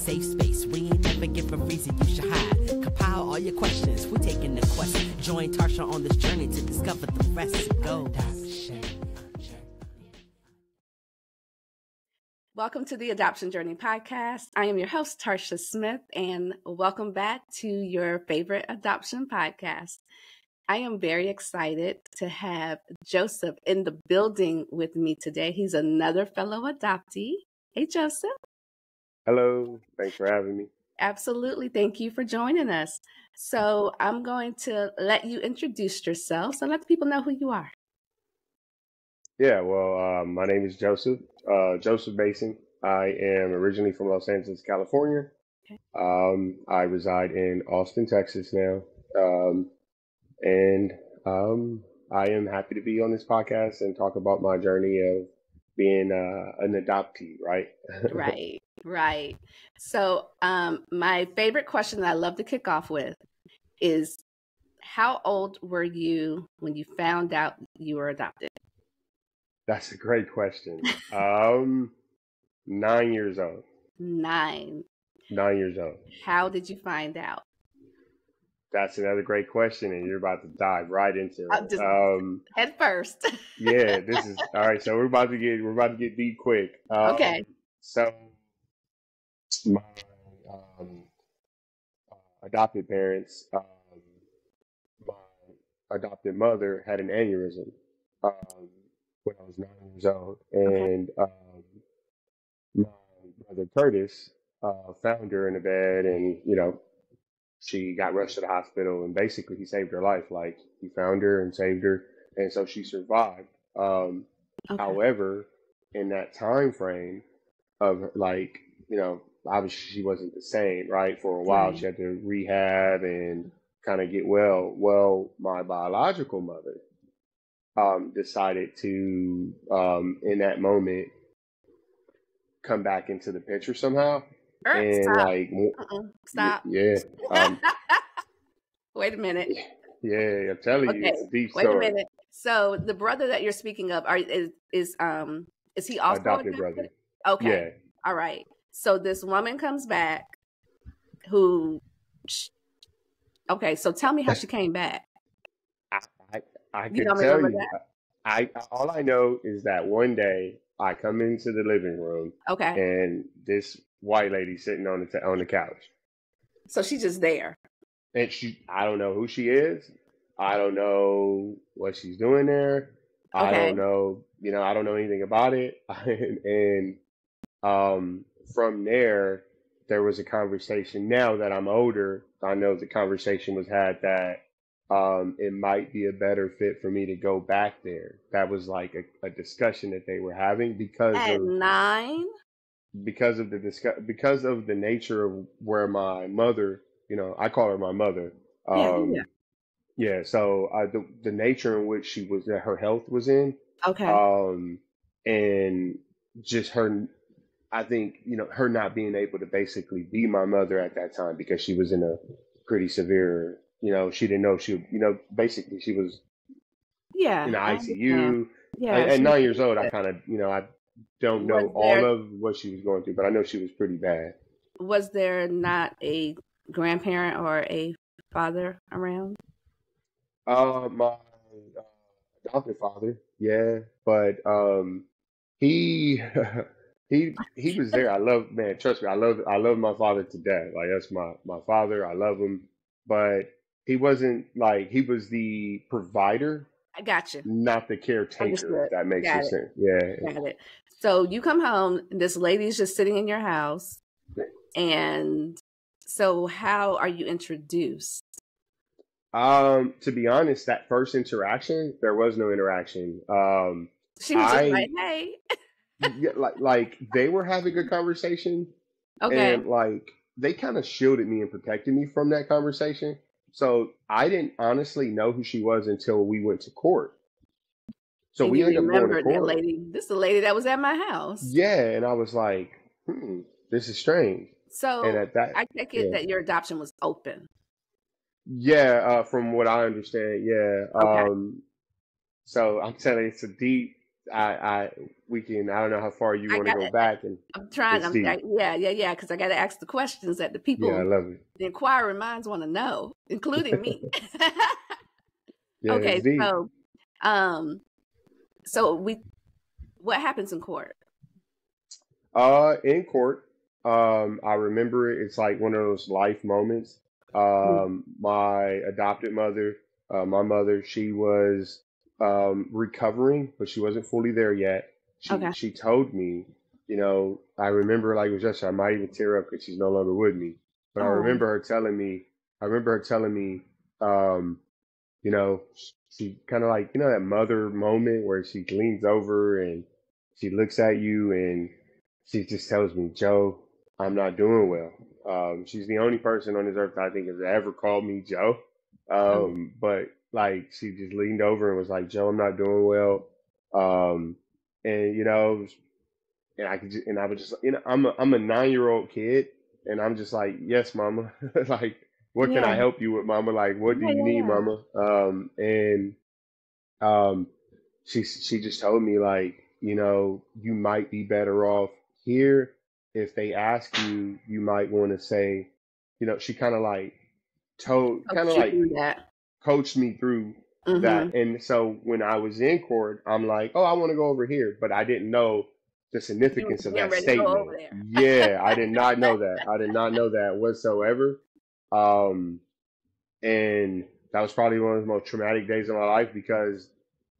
safe space. We ain't never give a reason you should hide. Compile all your questions, we're taking the quest. Join Tarsha on this journey to discover the rest. Go. Welcome to the Adoption Journey podcast. I am your host, Tarsha Smith, and welcome back to your favorite adoption podcast. I am very excited to have Joseph in the building with me today. He's another fellow adoptee. Hey, Joseph. Hello. Thanks for having me. Absolutely. Thank you for joining us. So I'm going to let you introduce yourself. So let the people know who you are. Yeah, well, my name is Joseph, Joseph Mason. I am originally from Los Angeles, California. Okay. I reside in Austin, Texas now. And I am happy to be on this podcast and talk about my journey of being an adoptee, right? Right. So my favorite question that I love to kick off with is, how old were you when you found out you were adopted? That's a great question. 9 years old. 9 years old. How did you find out? That's another great question, and you're about to dive right into it. Head first. Yeah, this is all right. So we're about to get deep quick. Okay. So my adopted parents, my adopted mother had an aneurysm when I was 9 years old, and my brother Curtis found her in the bed, and she got rushed to the hospital, and basically he saved her life. Like, he found her and saved her, and so she survived. However, in that time frame of obviously she wasn't the same, right? For a while, she had to rehab and kind of get well. Well, my biological mother decided to, in that moment, come back into the picture somehow. And stop. Stop. Yeah. Wait a minute. Yeah, I'm telling you, it's a deep story. Wait a minute. So the brother that you're speaking of, is he also adopted brother? Okay. Yeah. All right. So this woman comes back who. Okay, so tell me how she came back. I can tell you. All I know is that one day I come into the living room. Okay. And this white lady sitting on the couch. So she's just there. And I don't know who she is. I don't know what she's doing there. Okay. I don't know, I don't know anything about it. and from there was a conversation. Now that I'm older, I know the conversation was had that it might be a better fit for me to go back there. That was like a discussion that they were having because at 9. Because of the nature of where my mother, I call her my mother. Yeah. So the nature in which her health was in. Okay. And just her, I think, her not being able to basically be my mother at that time because she was in a pretty severe, she didn't know basically she was in the ICU. Yeah. At 9 years old, I kind of, I don't know all of what she was going through, but I know she was pretty bad. Was there not a grandparent or a father around? My adopted father, yeah, but he was there. Trust me, I love my father to death. Like, that's my father. I love him, but he wasn't he was the provider. I got you. Not the caretaker. Understood. If that makes sense. Yeah. Got it. So you come home, this lady's just sitting in your house, and so how are you introduced? To be honest, that first interaction, there was no interaction. She was just like, "Hey." Yeah, like they were having a conversation. Okay. And they kind of shielded me and protected me from that conversation. So I didn't honestly know who she was until we went to court. So we ended up going to court. That lady. This is the lady that was at my house. Yeah, and I was like, this is strange. So and at that, I take it that your adoption was open. Yeah, from what I understand, yeah. Okay. So I'm telling you, it's a deep I I don't know how far you I want to got go it. back, and I'm trying. it's deep. Yeah. Because I got to ask the questions that the Yeah, I people, love it. the inquiring minds want to know, including me. Yeah, it's Okay, deep. um, what happens in court? In court, I remember it. It's like one of those life moments. Mm. My adopted mother, my mother, she was recovering, but she wasn't fully there yet. Okay. She told me, I remember like it was yesterday. I might even tear up because she's no longer with me. But Oh, I remember her telling me, um, you know, she kind of like, that mother moment where she leans over and she looks at you and she just tells me, Joe, I'm not doing well. She's the only person on this earth I think has ever called me Joe. okay. But like she just leaned over and was like, Joe, I'm not doing well. Um, and and I was just, I'm a 9-year-old kid, and I'm just like, yes, mama. Like, what can Yeah, I help you with, mama? Like, what do you need, yeah. mama? And um, she just told me like, you might be better off here. If they ask you, you might want to say, she kind of Coach you like through that. coached me through Mm-hmm. that. And so when I was in court, I'm like, oh, I want to go over here, but I didn't know the You was significance of getting that ready to go statement. over there. Yeah, I did not know that. I did not know that whatsoever. Um, and that was probably one of the most traumatic days of my life because,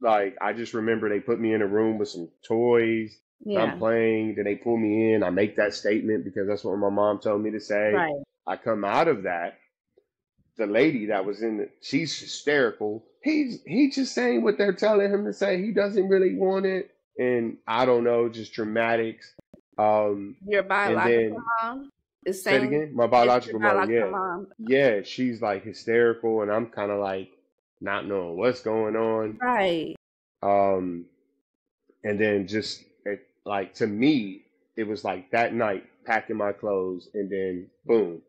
like, I just remember they put me in a room with some toys and I'm Yeah, playing. Then they pull me in. I make that statement because that's what my mom told me to say. right. I come out of that. The lady that was in she's hysterical. He's just saying what they're telling him to say. He doesn't really want it, and I don't know, just dramatics. Your And biological then mom is say it saying again. My it's your biological mom, biological yeah, mom. yeah, she's like hysterical, and I'm kind of like not knowing what's going on. Right. Um, and then like to me, it was like that night packing my clothes, and then boom,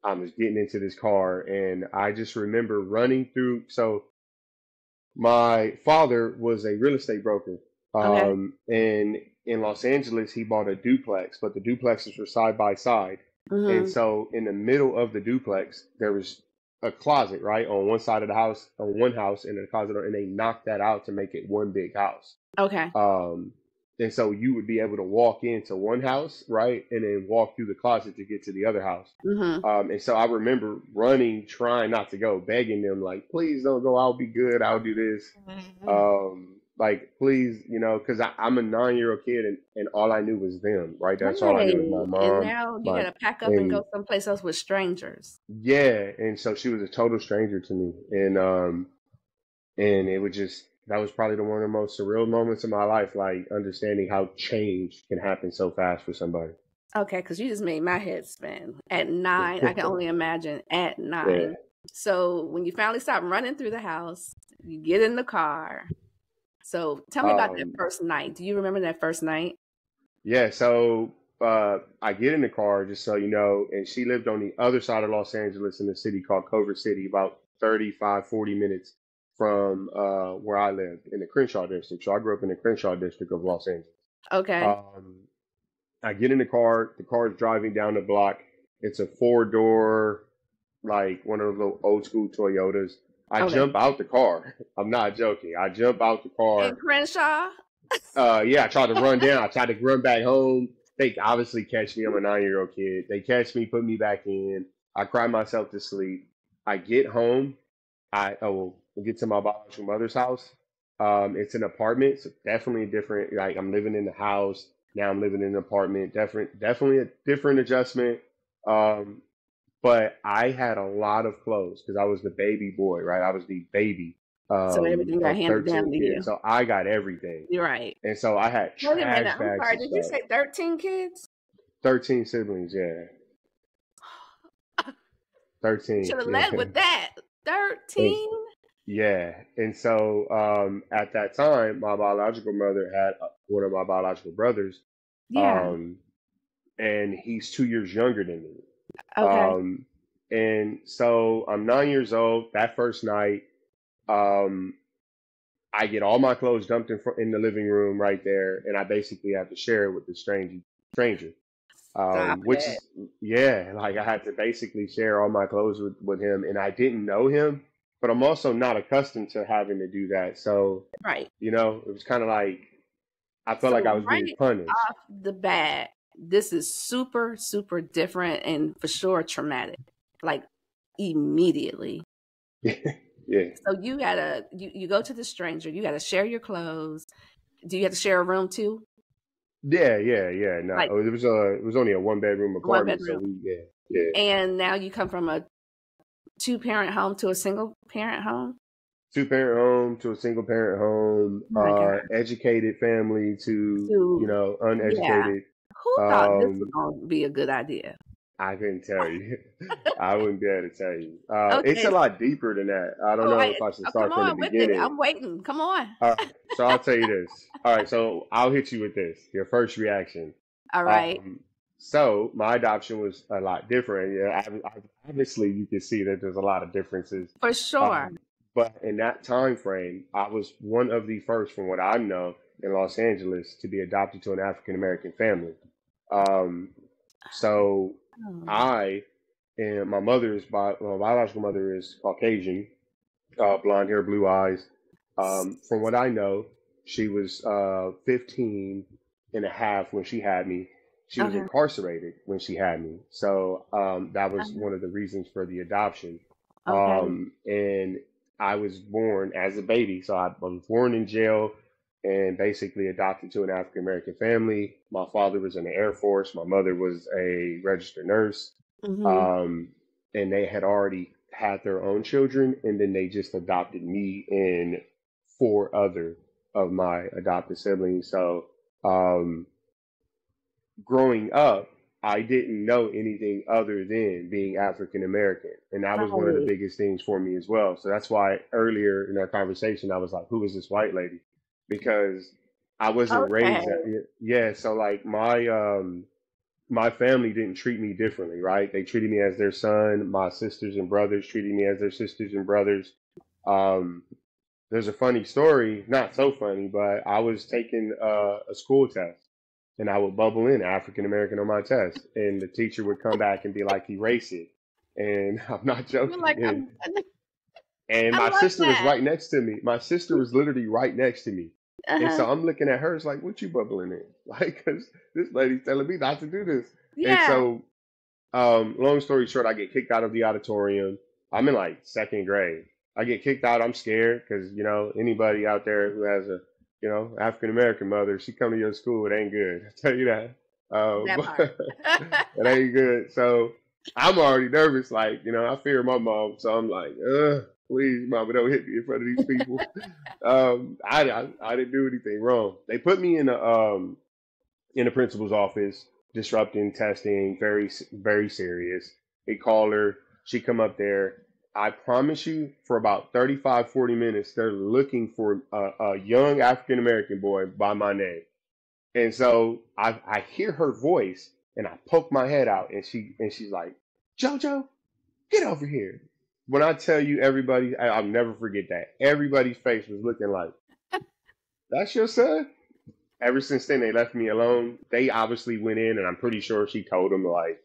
I was getting into this car, and I just remember running through. So my father was a real estate broker, Okay. and in Los Angeles, he bought a duplex, but the duplexes were side by side. And Mm-hmm. so in the middle of the duplex, there was a closet, right, on one side of the house, on one house, and a closet, and they knocked that out to make it one big house. Okay. Um, and so you would be able to walk into one house, right, and then walk through the closet to get to the other house. Mm-hmm. And so I remember running, trying not to go, begging them, like, please don't go. I'll be good. I'll do this. Like, please, because I'm a 9-year-old kid, and all I knew was them, right? That's all I Right. knew was my And mom, now you my, gotta pack up and and go someplace else with strangers. yeah. And so she was a total stranger to me. And it was just, that was probably one of the most surreal moments of my life, like understanding how change can happen so fast for somebody. Okay, because you just made my head spin. At 9, I can only imagine at Yeah. 9. So when you finally stop running through the house, you get in the car. So tell me about that Um, first night. Do you remember that first night? Yeah, so I get in the car, just so you know, and she lived on the other side of Los Angeles in a city called Culver City, about 35, 40 minutes from where I lived in the Crenshaw district. So I grew up in the Crenshaw district of Los Angeles. Okay. Um, I get in the car is driving down the block. It's a 4-door, like one of those little old school Toyotas. I Okay. jump out the car. I'm not joking. I jump out the car. In Crenshaw? Yeah, I tried to run down. I tried to run back home. They obviously catch me. I'm a 9-year-old kid. They catch me, put me back in. I cry myself to sleep. I get home. I get to my biological mother's house. It's an apartment, so definitely different. Like I'm living in the house now. I'm living in an apartment. Definitely a different adjustment. Um, but I had a lot of clothes because I was the baby boy, right? I was the baby So everything got of handed down 13 to kids. you. So I got everything. You're right. And so I had Wait a minute. trash I'm bags sorry. of Did you stuff. say 13 kids? 13 siblings, yeah. You 13, should have led yeah. with that. And 13? yeah. And so at that time, my biological mother had one of my biological brothers, Yeah. um, and he's 2 years younger than me. Okay. Um, and so I'm 9 years old. That first night, um, I get all my clothes dumped in the living room right there, and I basically have to share it with the stranger. Stop Which it. is, yeah, like I had to basically share all my clothes with him, and I didn't know him, but I'm also not accustomed to having to do that. So, Right. it was kind of like I felt like I So was being right punished. off the bat, this is super, super different and for sure traumatic. Like immediately. Yeah, So you go to the stranger, you gotta share your clothes. Do you have to share a room too? yeah. No, Like it was only a 1 bedroom one apartment, so bedroom. we yeah. And now you come from a two-parent home to a single parent home? 2 parent home to a single parent home, Oh my God. educated family to So yeah. uneducated. Who thought this was Um, gonna be a good idea? I couldn't tell you. I wouldn't be able to tell you. It's Okay. a lot deeper than that. I don't Oh, know if I should come start from the on with it. beginning. I'm waiting. Come on. All right, so I'll tell you this. All right, so I'll hit you with this. Your first reaction. All right. Um, so my adoption was a lot different. Yeah, obviously you can see that there's a lot of differences. For sure. But in that time frame, I was one of the first, from what I know, in Los Angeles to be adopted to an African American family. Um, so Oh, I and my biological mother is Caucasian, blonde hair, blue eyes. From what I know, she was 15 and a half when she had me. She was okay. incarcerated when she had me. So that was Um, one of the reasons for the adoption. Okay. And I was born as a baby. So I was born in jail and basically adopted to an African American family. My father was in the Air Force. My mother was a registered nurse. Mm-hmm. Um, and they had already had their own children, and then they just adopted me and four other of my adopted siblings. So, um, growing up, I didn't know anything other than being African American. And that was one of the Right. biggest things for me as well. So that's why earlier in our conversation, I was like, who is this white lady? Because I wasn't Okay. raised that, yeah. So like my family didn't treat me differently, right? They treated me as their son. My sisters and brothers treated me as their sisters and brothers. Um, there's a funny story, not so funny, but I was taking a school test and I would bubble in African American on my test, and the teacher would come back and be like, erase it. And I'm not You're joking. like, And I my love sister was that. right next to me. My sister was literally right next to me. And Uh-huh. so I'm looking at her, it's like, what you bubbling in? Like, because this lady's telling me not to do this. And Yeah. so long story short, I get kicked out of the auditorium. I'm in like second grade. I get kicked out. I'm scared because anybody out there who has a African American mother, she come to your school, it ain't good. I tell you that. That part. It ain't good. So I'm already nervous. Like I fear my mom, so I'm like, please, mama, don't hit me in front of these people. I didn't do anything wrong. They put me in the principal's office, disrupting testing, very, very serious. They call her, she come up there. I promise you, for about 35, 40 minutes, they're looking for a young African American boy by my name. And so I hear her voice and I poke my head out and she's like, Jojo, get over here. When I tell you everybody, I'll never forget that. Everybody's face was looking like, that's your son? Ever since then, they left me alone. They obviously went in, and I'm pretty sure she told them, like,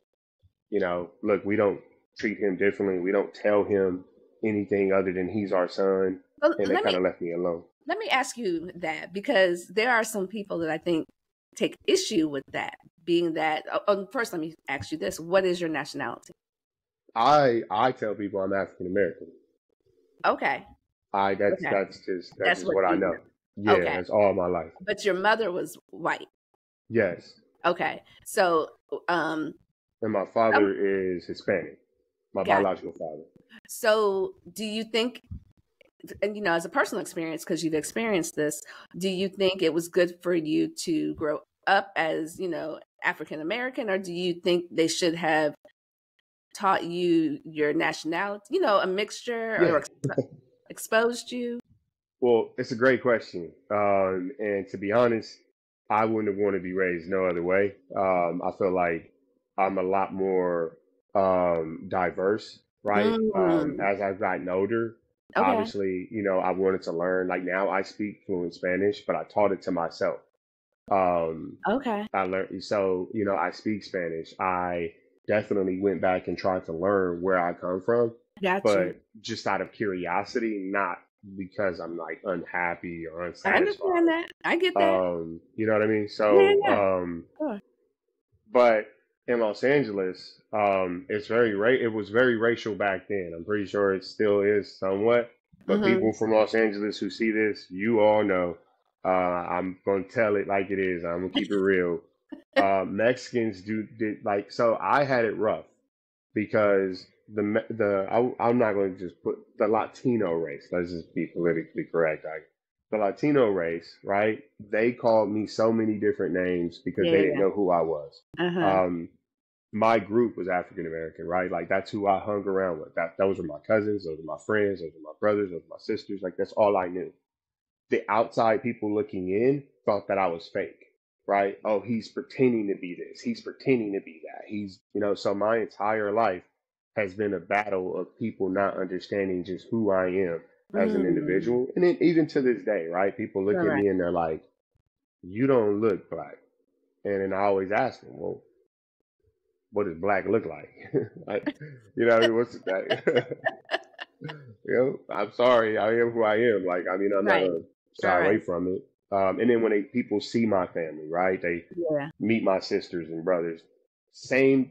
look, we don't treat him differently. We don't tell him anything other than he's our son. Well, And they let kind me of left me alone. let me ask you that because there are some people that I think take issue with that. Being that, first, let me ask you this: what is your nationality? I tell people I'm African American. Okay. I Okay. that's That's just what what I you know. know. Yeah, Okay. that's all my life. But your mother was white. Yes, Okay. So, um, and my um, father is Hispanic. My got biological father. so do you think, and as a personal experience, because you've experienced this, do you think it was good for you to grow up as, African American, or do you think they should have taught you your nationality, a mixture, or Yeah. exposed you? Well, it's a great question. And to be honest, I wouldn't have wanted to be raised no other way. I feel like I'm a lot more diverse, right? Mm, As I've gotten older. Obviously, I wanted to learn. Like now I speak fluent Spanish, but I taught it to myself. Um, Okay. I learned, so, I speak Spanish. I definitely went back and tried to learn where I come from, Got you. but just out of curiosity, not because I'm like unhappy or I understand unsatisfied. that. I get that. You know what I mean? Yeah, So, yeah. Sure. but in Los Angeles, it was very racial back then. I'm pretty sure it still is somewhat. But Mm-hmm. people from Los Angeles who see this, you all know. I'm gonna tell it like it is. I'm gonna keep it real. Mexicans did like so. I had it rough because I'm not going to just put the Latino race. Let's just be politically correct. The Latino race, right? They called me so many different names because Yeah, they didn't yeah. know who I was. Uh-huh. My group was African American, right? Like that's who I hung around with. Those were my cousins, those were my friends, those were my brothers, those were my sisters. Like that's all I knew. The outside people looking in thought that I was fake, right? Oh, he's pretending to be this. He's pretending to be that. So my entire life has been a battle of people not understanding just who I am as an Mm. individual. And then even to this day, right? People look at Correct. me and they're like, you don't look black. And then I always ask them, well, what does black look like? Like, what I mean? What's that? I'm sorry. I am who I am. Like, I mean, I'm not Right. going to shy away Right. from it. And then when people see my family, right? They Yeah. meet my sisters and brothers.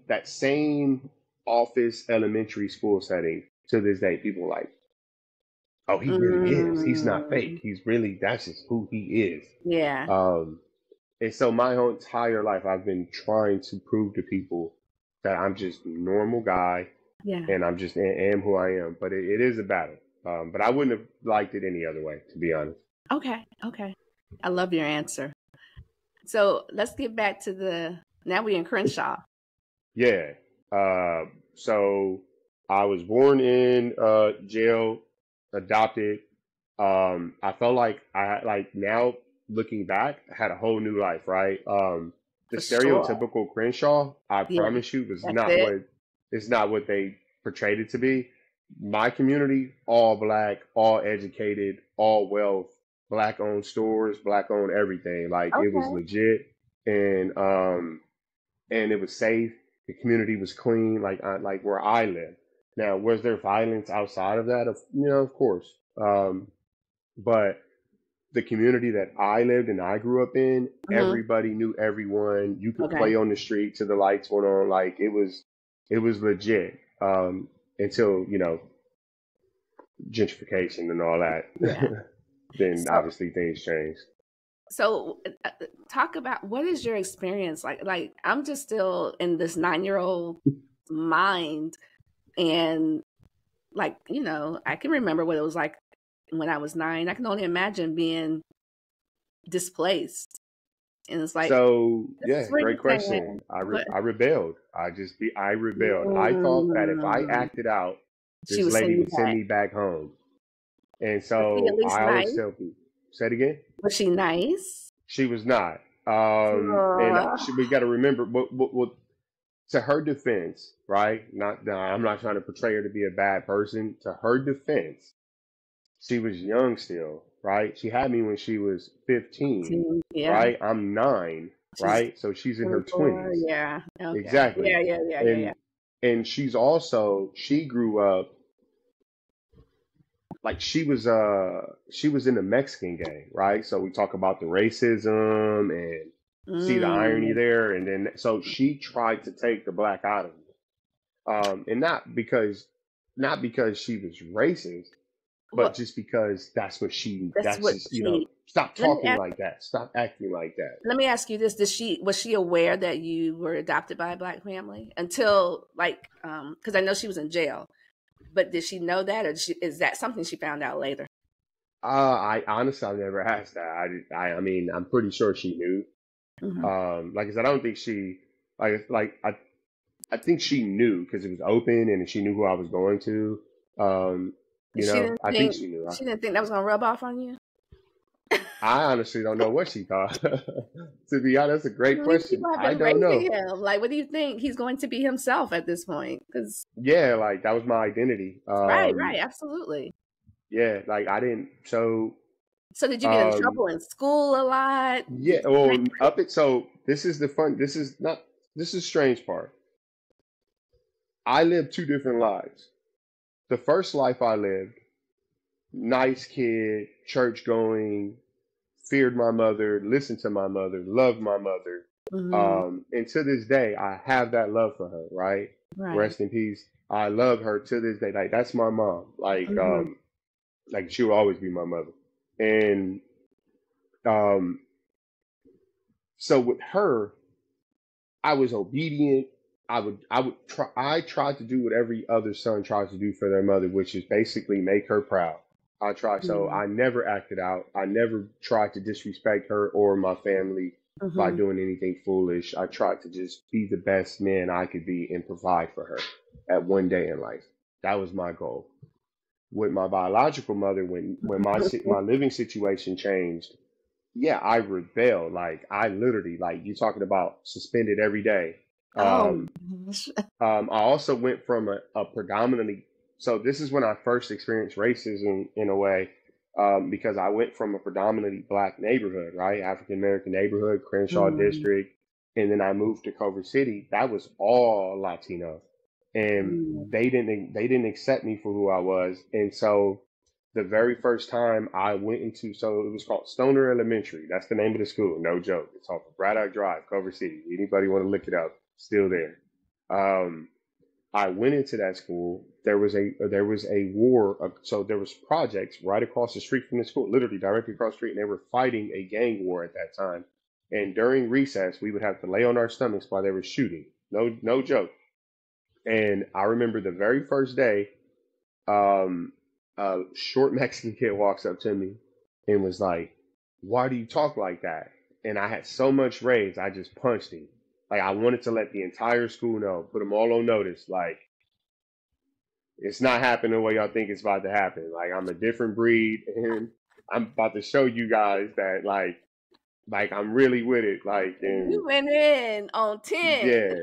That same office elementary school setting to this day, people are like, oh, he really is. He's not fake. Mm. That's just who he is. Yeah. And so my whole entire life, I've been trying to prove to people that I'm just a normal guy Yeah. and I'm just am who I am. But it is a battle. But I wouldn't have liked it any other way, to be honest. Okay. Okay. I love your answer. So let's get back to now we're in Crenshaw. Yeah. So I was born in jail, adopted. I felt like now looking back, I had a whole new life, right? The For sure. stereotypical Crenshaw, I Yeah. promise you, was That's not it. it's not what they portrayed it to be. My community, all black, all educated, all wealth, black owned stores, black owned everything. Like it was Okay. legit, and it was safe. The community was clean, like where I live. Now, was there violence outside of that? Of course. But the community that I lived and I grew up in, Mm-hmm. everybody knew everyone. You could Okay. play on the street till the lights went on. Like it was legit. Until gentrification and all that. Yeah. Then So, obviously things changed. so talk about what is your experience like? Like I'm just still in this 9-year-old mind, and like I can remember what it was like when I was 9. I can only imagine being displaced, and it's like So this yeah, is where great you question. But I rebelled. I rebelled. I thought that if I acted out, she this was lady sending you would send back. me back home. And Was she at so least I always nice? tell people, say it again. Was she nice? She was not. Uh, We got to remember, what to her defense, right? I'm not trying to portray her to be a bad person. To her defense, she was young still, right? She had me when she was 15, yeah. right? I'm 9, She's right? So she's in her 24. 20s. Yeah. Okay. Exactly. Yeah. And she grew up like she was in the Mexican gang, right? So we talk about the racism and see the irony Mm. there, and then so she tried to take the black out of me, and not because she was racist, but Well, just because that's that's what just she. stop Let me talking ask. like that, stop acting like that. Let me ask you this: was she aware that you were adopted by a black family until because I know she was in jail, but did she know that, or is that something she found out later? I honestly, I've never asked that. I mean, I'm pretty sure she knew. Mm-hmm. Like I said, I don't think she I think she knew because it was open and she knew who I was going to. I think she knew. She didn't think that was gonna rub off on you. I honestly don't know what she thought. To be honest, that's a great question. People have I been don't know. raising him. Like, what do you think? He's going to be himself at this point? Because Yeah, like that was my identity. right, absolutely. Yeah, like I didn't. So So did you get in um, trouble in school a lot? yeah. Did you... Well, up it. So this is the fun. This is not. This is the strange part. I lived two different lives. The first life I lived, nice kid, church going, feared my mother, listened to my mother, loved my mother. Mhm. And to this day, I have that love for her, right? Right. Rest in peace. I love her to this day. Like that's my mom. Mhm. Like she will always be my mother. And um, so with her, I was obedient. I tried to do what every other son tries to do for their mother, which is basically make her proud. I tried, so Mhm. I never acted out. I never tried to disrespect her or my family by Mhm. doing anything foolish. I tried to just be the best man I could be and provide for her at one day in life. That was my goal. With my biological mother, when my living situation changed, yeah, I rebelled. Like I literally, like you talking about suspended every day. Oh Um, my gosh. I also went from a predominantly, so this is when I first experienced racism in a way, because I went from a predominantly black neighborhood, right? African American neighborhood, Crenshaw Mhm. district, and then I moved to Culver City. That was all Latino. And Mhm. they didn't accept me for who I was. And so the very first time I went into, so it was called Stoner Elementary. That's the name of the school. No joke. It's off of Braddock Drive, Culver City. Anybody want to look it up? Still there. Um, I went into that school. There was a war. So there was projects right across the street from the school, literally directly across the street, and they were fighting a gang war at that time. And during recess, we would have to lay on our stomachs while they were shooting. No, no joke. And I remember the very first day, um, a short Mexican kid walks up to me and was like, "Why do you talk like that?" And I had so much rage, I just punched him. Like I wanted to let the entire school know, put them all on notice. Like it's not happening the way y'all think it's about to happen. Like I'm a different breed, and I'm about to show you guys that like I'm really with it. Like and You went in on 10. yeah,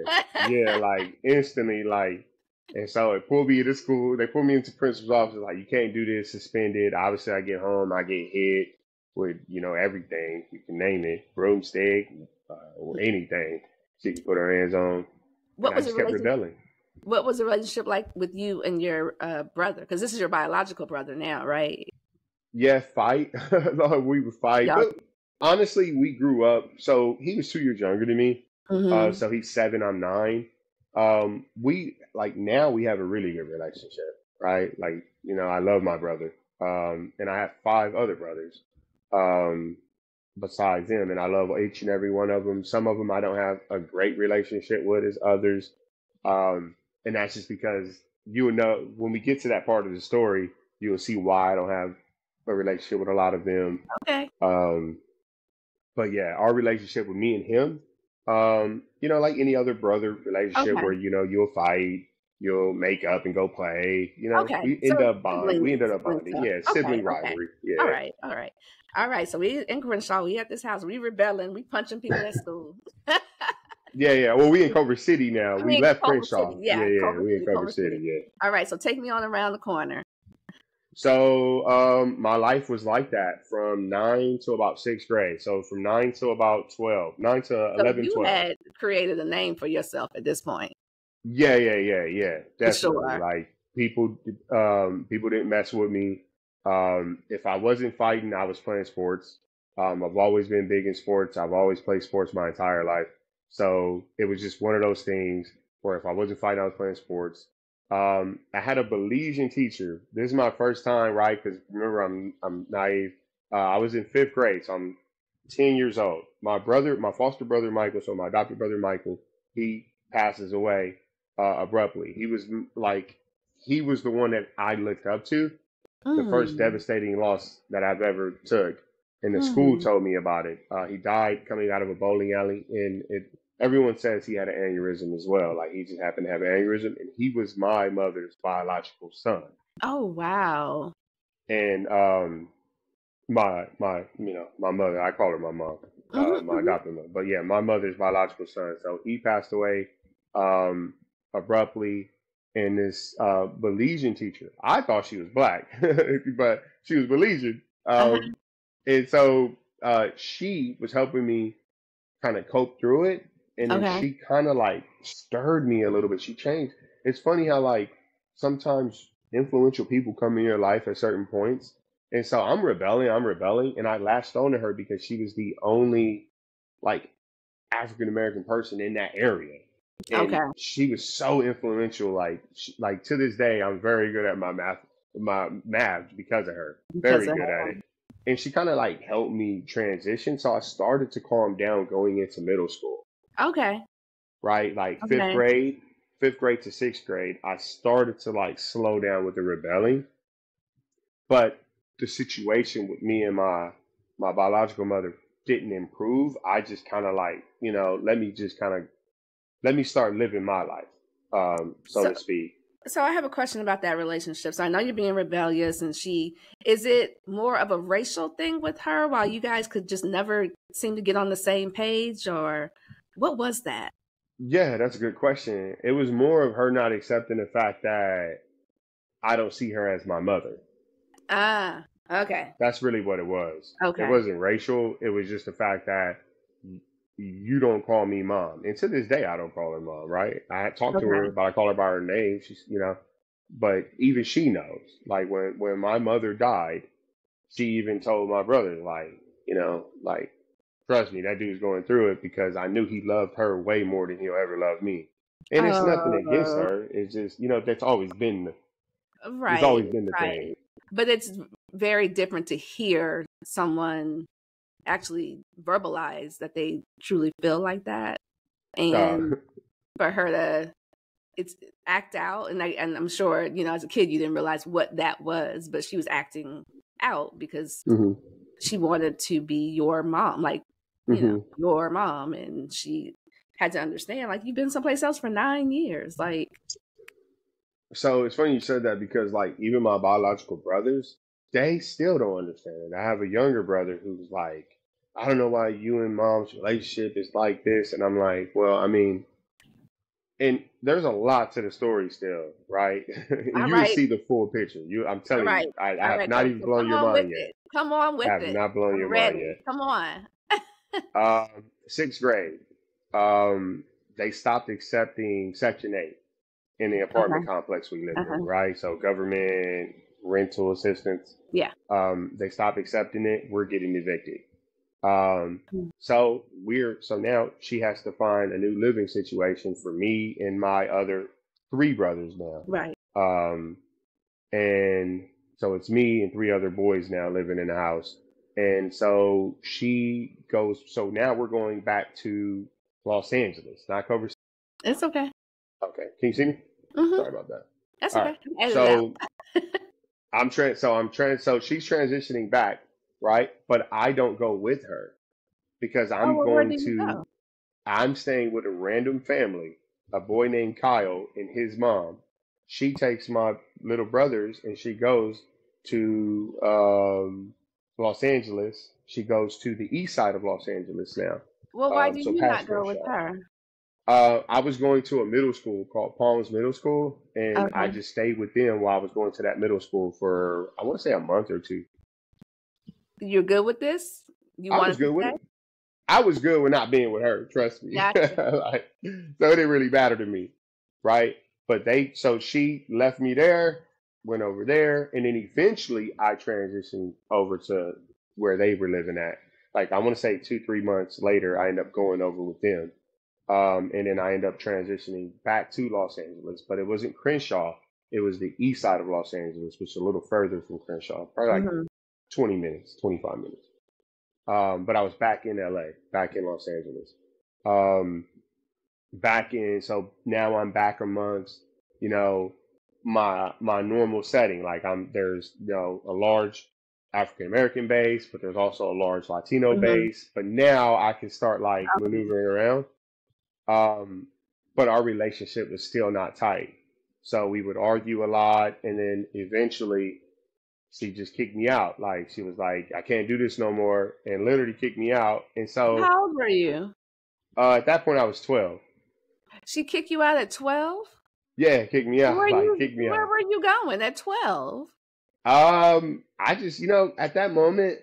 yeah, like instantly, like, and so it pulled me to school. They put me into principal's office. Like, you can't do this, suspended. Obviously, I get home, I get hit with, everything. You can name it, broomstick, or anything she can put her hands on. And What I was the just kept relation rebelling. what was the relationship like with you and your brother? Because this is your biological brother now, right? Yeah, fight. Lord, we would fight. Y'all. But honestly, we grew up. So he was 2 years younger than me. Mhm. So he's 7, I'm 9. We like now we have a really good relationship, right? Like, I love my brother. And I have 5 other brothers, um, besides him, and I love each and every one of them. Some of them I don't have a great relationship with as others. Um, and that's just because you will know when we get to that part of the story, you will see why I don't have a relationship with a lot of them. Okay. Um, but yeah, our relationship with me and him, like any other brother relationship Okay. where, you'll fight, you'll make up and go play, Okay. we So end up bonding. sibling We ended up sibling bonding. stuff. Yeah, Okay. sibling Okay. rivalry. All Yeah. right. All right. All right. So we in Crenshaw, we at this house, we rebelling, we punching people at school. Yeah, yeah. Well, we in Culver City now. I We mean, left Culver City. Crenshaw. Yeah, Yeah, yeah. Culver We in City, Culver Culver City. City. Yeah. All right. So take me on around the corner. So, my life was like that from 9 to about sixth grade. So from 9 to about 12, 9 to So 11, you 12. had created a name for yourself at this point, Yeah, yeah, yeah, yeah. for Definitely. sure. Like people didn't mess with me. If I wasn't fighting, I was playing sports. I've always been big in sports. I've always played sports my entire life. So it was just one of those things where if I wasn't fighting, I was playing sports. I had a Belizean teacher. This is my first time, right? Because remember, I'm naive. I was in fifth grade, so I'm 10 years old. My foster brother Michael, so my adopted brother Michael, he passes away abruptly. He was the one that I looked up to. The first Mm, devastating loss that I've ever took, and the school mm. told me about it. He died coming out of a bowling alley, and everyone says he had an aneurysm as well. Like he just happened to have an aneurysm, and he was my mother's biological son. Oh, wow. And my mother, I call her my mom, Mhm, my mhm. adopted mother. But yeah, my mother's biological son. So he passed away um, abruptly. and this Belizean teacher. I thought she was black, but she was Belizean. Uh-huh. And so she was helping me kind of cope through it. And then Okay. she kind of like stirred me a little bit. She changed. It's funny how like sometimes influential people come in your life at certain points. And so I'm rebelling. And I latched on to her because she was the only like African American person in that area. Okay. And she was so influential. Like to this day, I'm very good at my math because of her. Because Very of good at her. it. And she kind of like helped me transition. So I started to calm down going into middle school, Okay. right? Like Okay. fifth grade to sixth grade, I started to like slow down with the rebelling. But the situation with me and my biological mother didn't improve. I just kind of like, let me start living my life, so So to speak. so I have a question about that relationship. So I know you're being rebellious and is it more of a racial thing with her while you guys could just never seem to get on the same page, or what was that? Yeah, that's a good question. It was more of her not accepting the fact that I don't see her as my mother. Ah, okay. That's really what it was. It Okay. wasn't racial. It was just the fact that you don't call me mom. And to this day, I don't call her mom, right? I had talked to Okay. her, but I call her by her name. But even she knows. Like when my mother died, she even told my brother, like, trust me, that dude's going through it because I knew he loved her way more than he'll ever love me. And it's nothing against Oh, her. It's just, it's right, always been the thing. right. But it's very different to hear someone actually verbalize that they truly feel like that, Uh, and for her to it's act out, and I'm sure as a kid you didn't realize what that was, but she was acting out because hmm she wanted to be your mom, like hmm your mom, and she had to understand like you've been someplace else for 9 years, like So it's funny you said that because like even my biological brothers, they still don't understand it. I have a younger brother who's like, I don't know why you and mom's relationship is like this, and I'm like, well, I mean, and there's a lot to the story still, right? all And you will right, see the full picture. I'm all telling right, you, I all have right, not even so blown come your on with mind yet. it, come on I with have it, not blown I'm your mind ready, yet. come on. Sixth grade, they stopped accepting Section 8 in the Okay. apartment complex we lived in, Uh-huh. right? So government rental assistance, Yeah. they stopped accepting it. We're getting evicted. Um, Mm. so now she has to find a new living situation for me and my other three brothers now. Right. Um, and so it's me and three other boys now living in the house. And so she goes, so now we're going back to Los Angeles, not Culver City. It's okay. Okay. Can you see me? Mm-hmm. Sorry about that. That's All right. okay. Edit it out. So so she's transitioning back, right? But I don't go with her because Oh, well, where do you go? I'm staying with a random family, a boy named Kyle and his mom. She takes my little brothers and she goes to Los Angeles. She goes to the east side of Los Angeles now. Well, why do So you past not go with Crenshaw. her? I was going to a middle school called Palms Middle School, and I Okay. just stayed with them while I was going to that middle school for, I want to say, a month or two. You're good with this? You I was wanted to good with stay? it. I was good with not being with her, trust me. Gotcha. Like, so it didn't really matter to me, right? So she left me there, went over there, and then eventually I transitioned over to where they were living at. Like, I want to say 2, 3 months later, I ended up going over with them. And then I ended up transitioning back to Los Angeles, but it wasn't Crenshaw. It was the east side of Los Angeles, which is a little further from Crenshaw, probably like Hmm. 20 minutes, 25 minutes. But I was back in LA, back in Los Angeles. Um, so now I'm back amongst, you know, my normal setting. Like there's, a large African American base, but there's also a large Latino Hmm. base. But now I can start like maneuvering around. Um, but our relationship was still not tight. So we would argue a lot, and then eventually she just kicked me out. Like she was like, "I can't do this no more," and literally kicked me out. And so How old were you? at that point, I was 12. She kicked you out at 12? Yeah, kick me out. Like kick me Where out. were you going at 12? I just, at that moment,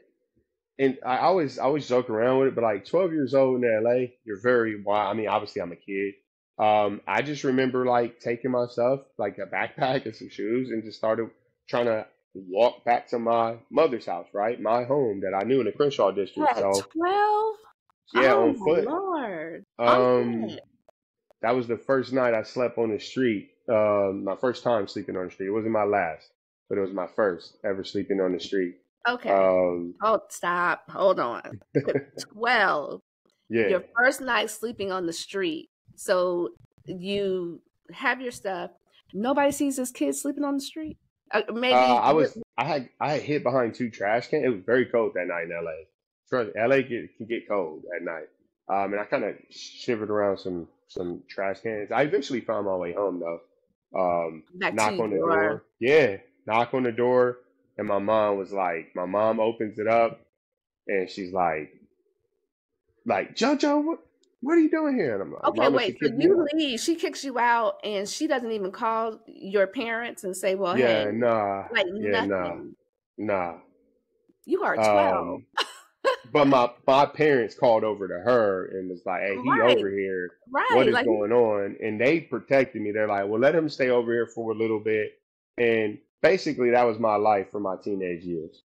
and I always joke around with it, but like 12 years old in LA, you're very wild. I mean, obviously I'm a kid. I just remember like taking my stuff, like a backpack and some shoes, and just started trying to walk back to my mother's house, right? My home that I knew in the Crenshaw district. At So 12? yeah, Oh on my foot. Lord. On Um, foot. that was the first night I slept on the street. My first time sleeping on the street. It wasn't my last, but it was my first ever sleeping on the street. Okay. Um, Oh, stop. Hold on. 12. yeah. Your first night sleeping on the street. So you have your stuff. Nobody sees this kid sleeping on the street. Maybe. I had hid behind two trash cans. It was very cold that night in LA. Trust me, LA can get cold at night. And I kind of shivered around some trash cans. I eventually found my way home though. Back to Knock on the your. door. Yeah, knock on the door, and my mom opens it up, and she's like JoJo, what are you doing here? And I'm like, Okay, Mama, she wait. So kicked me you out. leave. She kicks you out, and she doesn't even call your parents and say, "Well, hey," Yeah, nah, like yeah, nah, nothing. nah. You are 12. Um, but my parents called over to her and was like, "Hey, he Right, over here. What right. is Like, going on?" And they protected me. They're like, "Well, let him stay over here for a little bit." And basically, that was my life for my teenage years.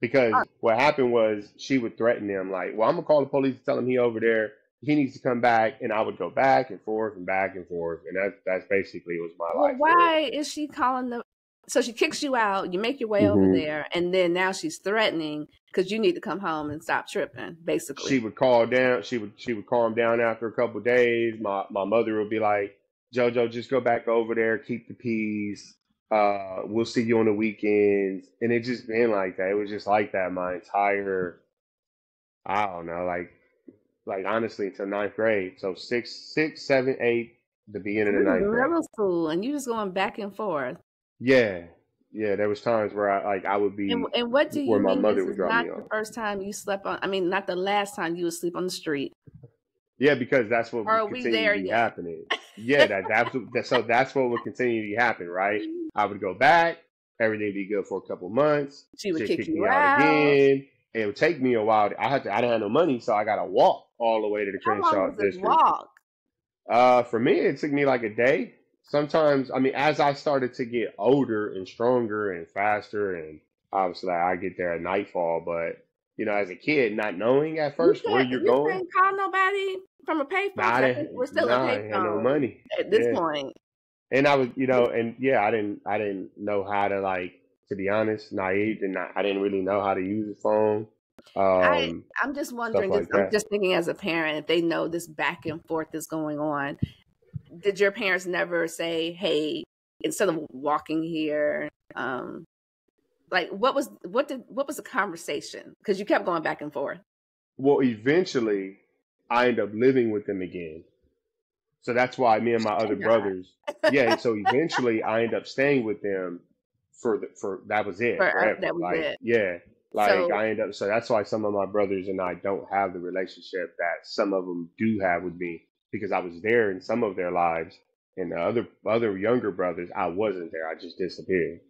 Because what happened was she would threaten them, like, "Well, I'm gonna call the police and tell him he over there. He needs to come back." And I would go back and forth and back and forth, and that's basically was my well, life for why is she calling the? So she kicks you out. You make your way over real. there, and then now she's threatening because you need to come home and stop tripping. She Basically, would call down. She would calm down after a couple of days. My mother would be like, "JoJo, just go back over there, keep the peace. We'll see you on the weekends." And it just been like that. It was just like that my entire, I don't know, like honestly until ninth grade. So six, seven, eight, the beginning of ninth grade. middle school, and you just going back and forth. Yeah, yeah. There was times where I would be And what do where you my mean mother this would is drop not me the off. first time you slept on? I mean, not the last time you would sleep on the street. Yeah, because that's what Or would are we continue to there be yet? happening. Yeah, so that's what would continue to be happening, right? I would go back, everything would be good for a couple months. She would She'd kick kick you me out out. again. It would take me a while. I didn't have no money, so I got to walk all the way to the How long Crenshaw was this district. walk? For me, it took me like a day. Sometimes, I mean, as I started to get older and stronger and faster, and obviously I get there at nightfall, but as a kid, not knowing at first where you're You going, can't call nobody from a payphone because I think we're still at I ain't had no payphone money. at this Yeah. point. And I was, and yeah, I didn't know how to to be honest, naive, and I didn't really know how to use a phone, I um, I'm just stuff wondering. like I'm that. just thinking as a parent, if they know this back and forth is going on, did your parents never say, "Hey, instead of walking here"? Like what was the conversation? Because you kept going back and forth. Well, eventually, I ended up living with them again, so that's why me and my other Thank God. brothers, yeah. So eventually, I ended up staying with them for that was it forever. That was Like, it. yeah, like So I ended up. So that's why some of my brothers and I don't have the relationship that some of them do have with me because I was there in some of their lives, and the other younger brothers, I wasn't there. I just disappeared.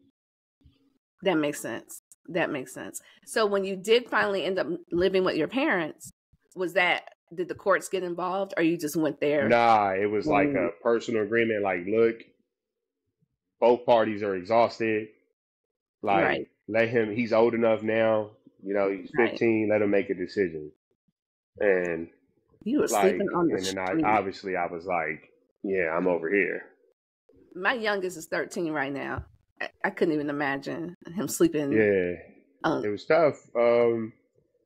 that makes sense. That makes sense. So when you did finally end up living with your parents, did the courts get involved, or you just went there? Nah, it was like Mm, a personal agreement. Like, look, both parties are exhausted. right, Like, let him. He's old enough now. He's right. 15. Let him make a decision. And You were sleeping on the and then street. I was like, yeah, I'm over here. My youngest is 13 right now. I couldn't even imagine him sleeping Yeah, on. it was tough.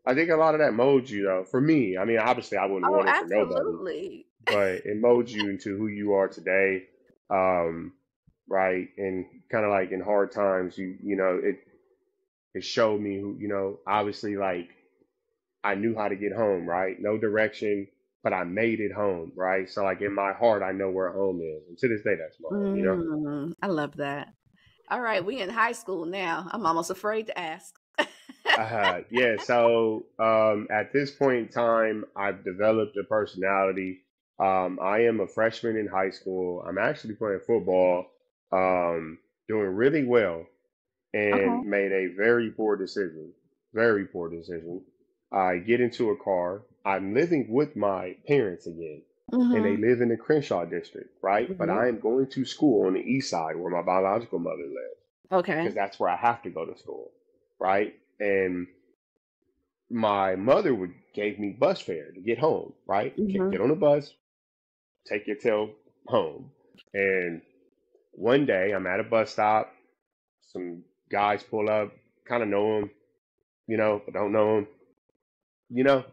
I think a lot of that molds you though. For me, I mean, obviously, I wouldn't Oh, want it for nobody, absolutely. but it molds you into who you are today. Um, right, and kind of like in hard times, it showed me who, obviously, like I knew how to get home, right? No direction, but I made it home, right? So like in my heart, I know where home is, and to this day, that's my home. I love that. All right, we in high school now. I'm almost afraid to ask. Yeah. So at this point in time, I've developed a personality. I am a freshman in high school. I'm actually playing football, doing really well, Okay. and made a very poor decision. Very poor decision. I get into a car. I'm living with my parents again, and they Mm-hmm. live in the Crenshaw district, right? But I am going to school on the east side where my biological mother lives because Okay. that's where I have to go to school, right? And my mother would gave me bus fare to get home, right? Mm-hmm. Get on the bus, take your tail home. And one day I'm at a bus stop. Some guys pull up, kind of know them, but don't know them.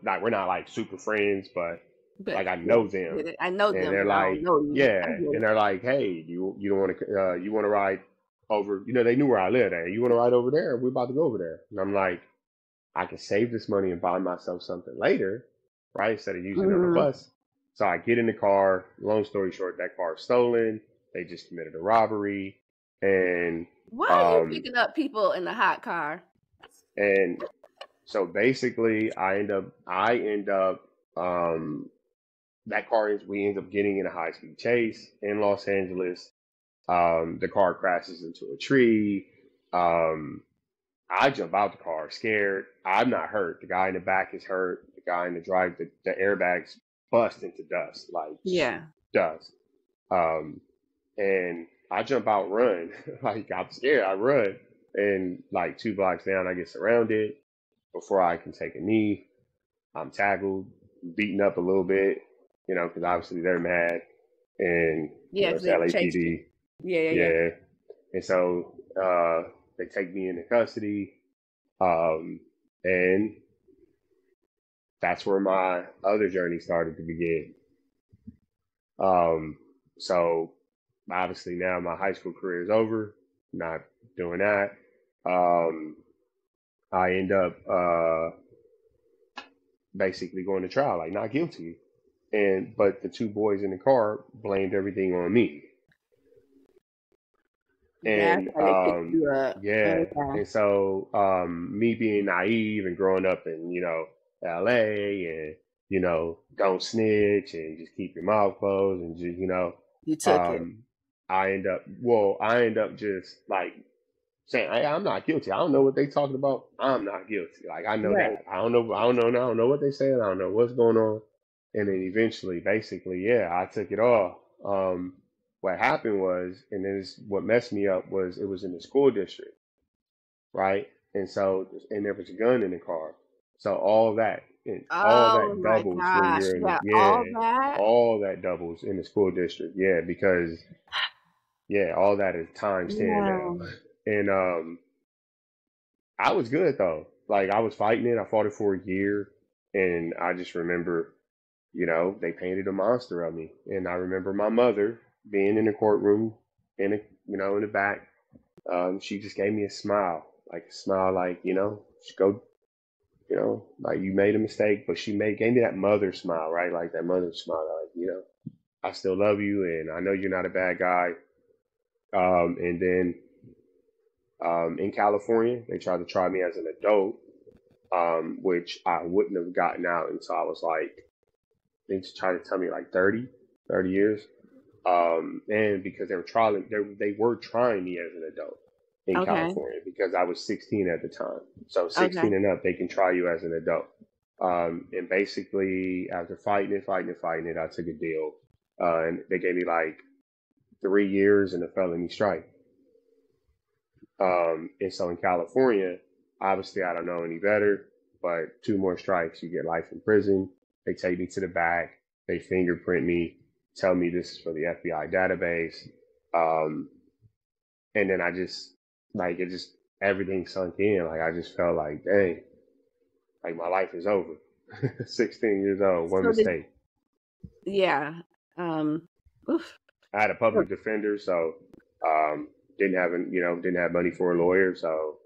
Like we're not like super friends, but But like I yeah, know them. get it. I know And them, they're but I don't like, know you. yeah, I get and it. they're like, hey, you don't want to you want to ride over? They knew where I lived at. You want to ride over there? We're about to go over there. And I'm like, I can save this money and buy myself something later, right? Instead of using it on the Mm-hmm. bus. So I get in the car. Long story short, that car is stolen. They just committed a robbery, and Why are you um, picking up people in the hot car? and so basically, I end up that car is we end up getting in a high speed chase in Los Angeles. The car crashes into a tree. Um, I jump out the car scared. I'm not hurt. The guy in the back is hurt. The guy in the drive, the airbags bust into dust, like Yeah. dust. Um, and I jump out, run. Like I'm scared. I run. And like 2 blocks down, I get surrounded. Before I can take a knee, I'm tackled, beaten up a little bit, because obviously they're mad. And, Yeah, because it's they chased you. LAPD. Yeah, yeah, yeah. Yeah. And so they take me into custody. Um, and that's where my other journey started to begin. Um, so obviously now my high school career is over, not doing that. Um, I end up basically going to trial, like not guilty. But the two boys in the car blamed everything on me. That's And why they picked you up. yeah, Okay. and so me being naive and growing up in LA, and don't snitch and just keep your mouth closed, and just You took it. um I end up just like saying, hey, I'm not guilty. I don't know what they talking about. I'm not guilty. Like I know Right. that. I don't know what they saying. I don't know what's going on. And then eventually, basically, yeah, I took it all. What happened was, and this what messed me up was it was in the school district, right? And there was a gun in the car. So all Oh that my doubles when gosh. you're You in got all yeah, that? all that doubles in the school district. Yeah, because yeah, all that is times 10 now. No. And I was good though. Like I was fighting it. I fought it for a year, and I just remember, they painted a monster of me. And I remember my mother being in the courtroom in the back. She just gave me a smile, like a smile, like, just go, like you made a mistake, but gave me that mother smile, right? Like that mother smile, like, I still love you and I know you're not a bad guy. And then in California, they tried to try me as an adult, which I wouldn't have gotten out until I was like, they just tried to tell me like 30 years. And because they were trying me as an adult in Okay. California because I was 16 at the time. So Okay. 16 and up, they can try you as an adult. And basically, after fighting it, I took a deal, and they gave me like 3 years and a felony strike. And so in California, obviously I don't know any better, but 2 more strikes, you get life in prison. They take me to the back, they fingerprint me, tell me this is for the FBI database. Um, and then I just, like, everything sunk in. Like, I just felt like, dang, like my life is over. 16 years old, one So did mistake. yeah. Oof. I had a So public defender, so um, didn't have money for a lawyer, so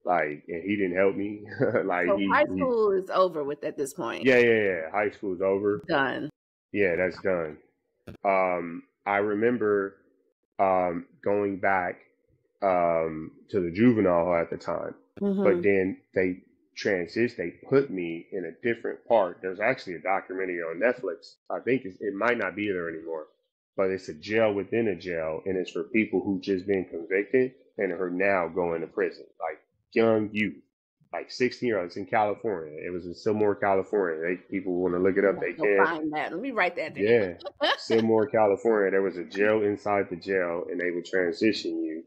like, and he didn't help me. Like so high he school is over with at this point. yeah. High school's over. Done. Yeah, that's done. I remember going back to the juvenile hall at the time, but Mm-hmm. then transition, they put me in a different part. There's actually a documentary on Netflix. I think it might not be there anymore, but it's a jail within a jail, and it's for people who just been convicted and are now going to prison, like young youth, like 16-year-olds in California. It was in Silmore, California. People want to look it up, they Go can. find that. Let me write that down. Yeah, Silmore, California. There was a jail inside the jail, and they would transition you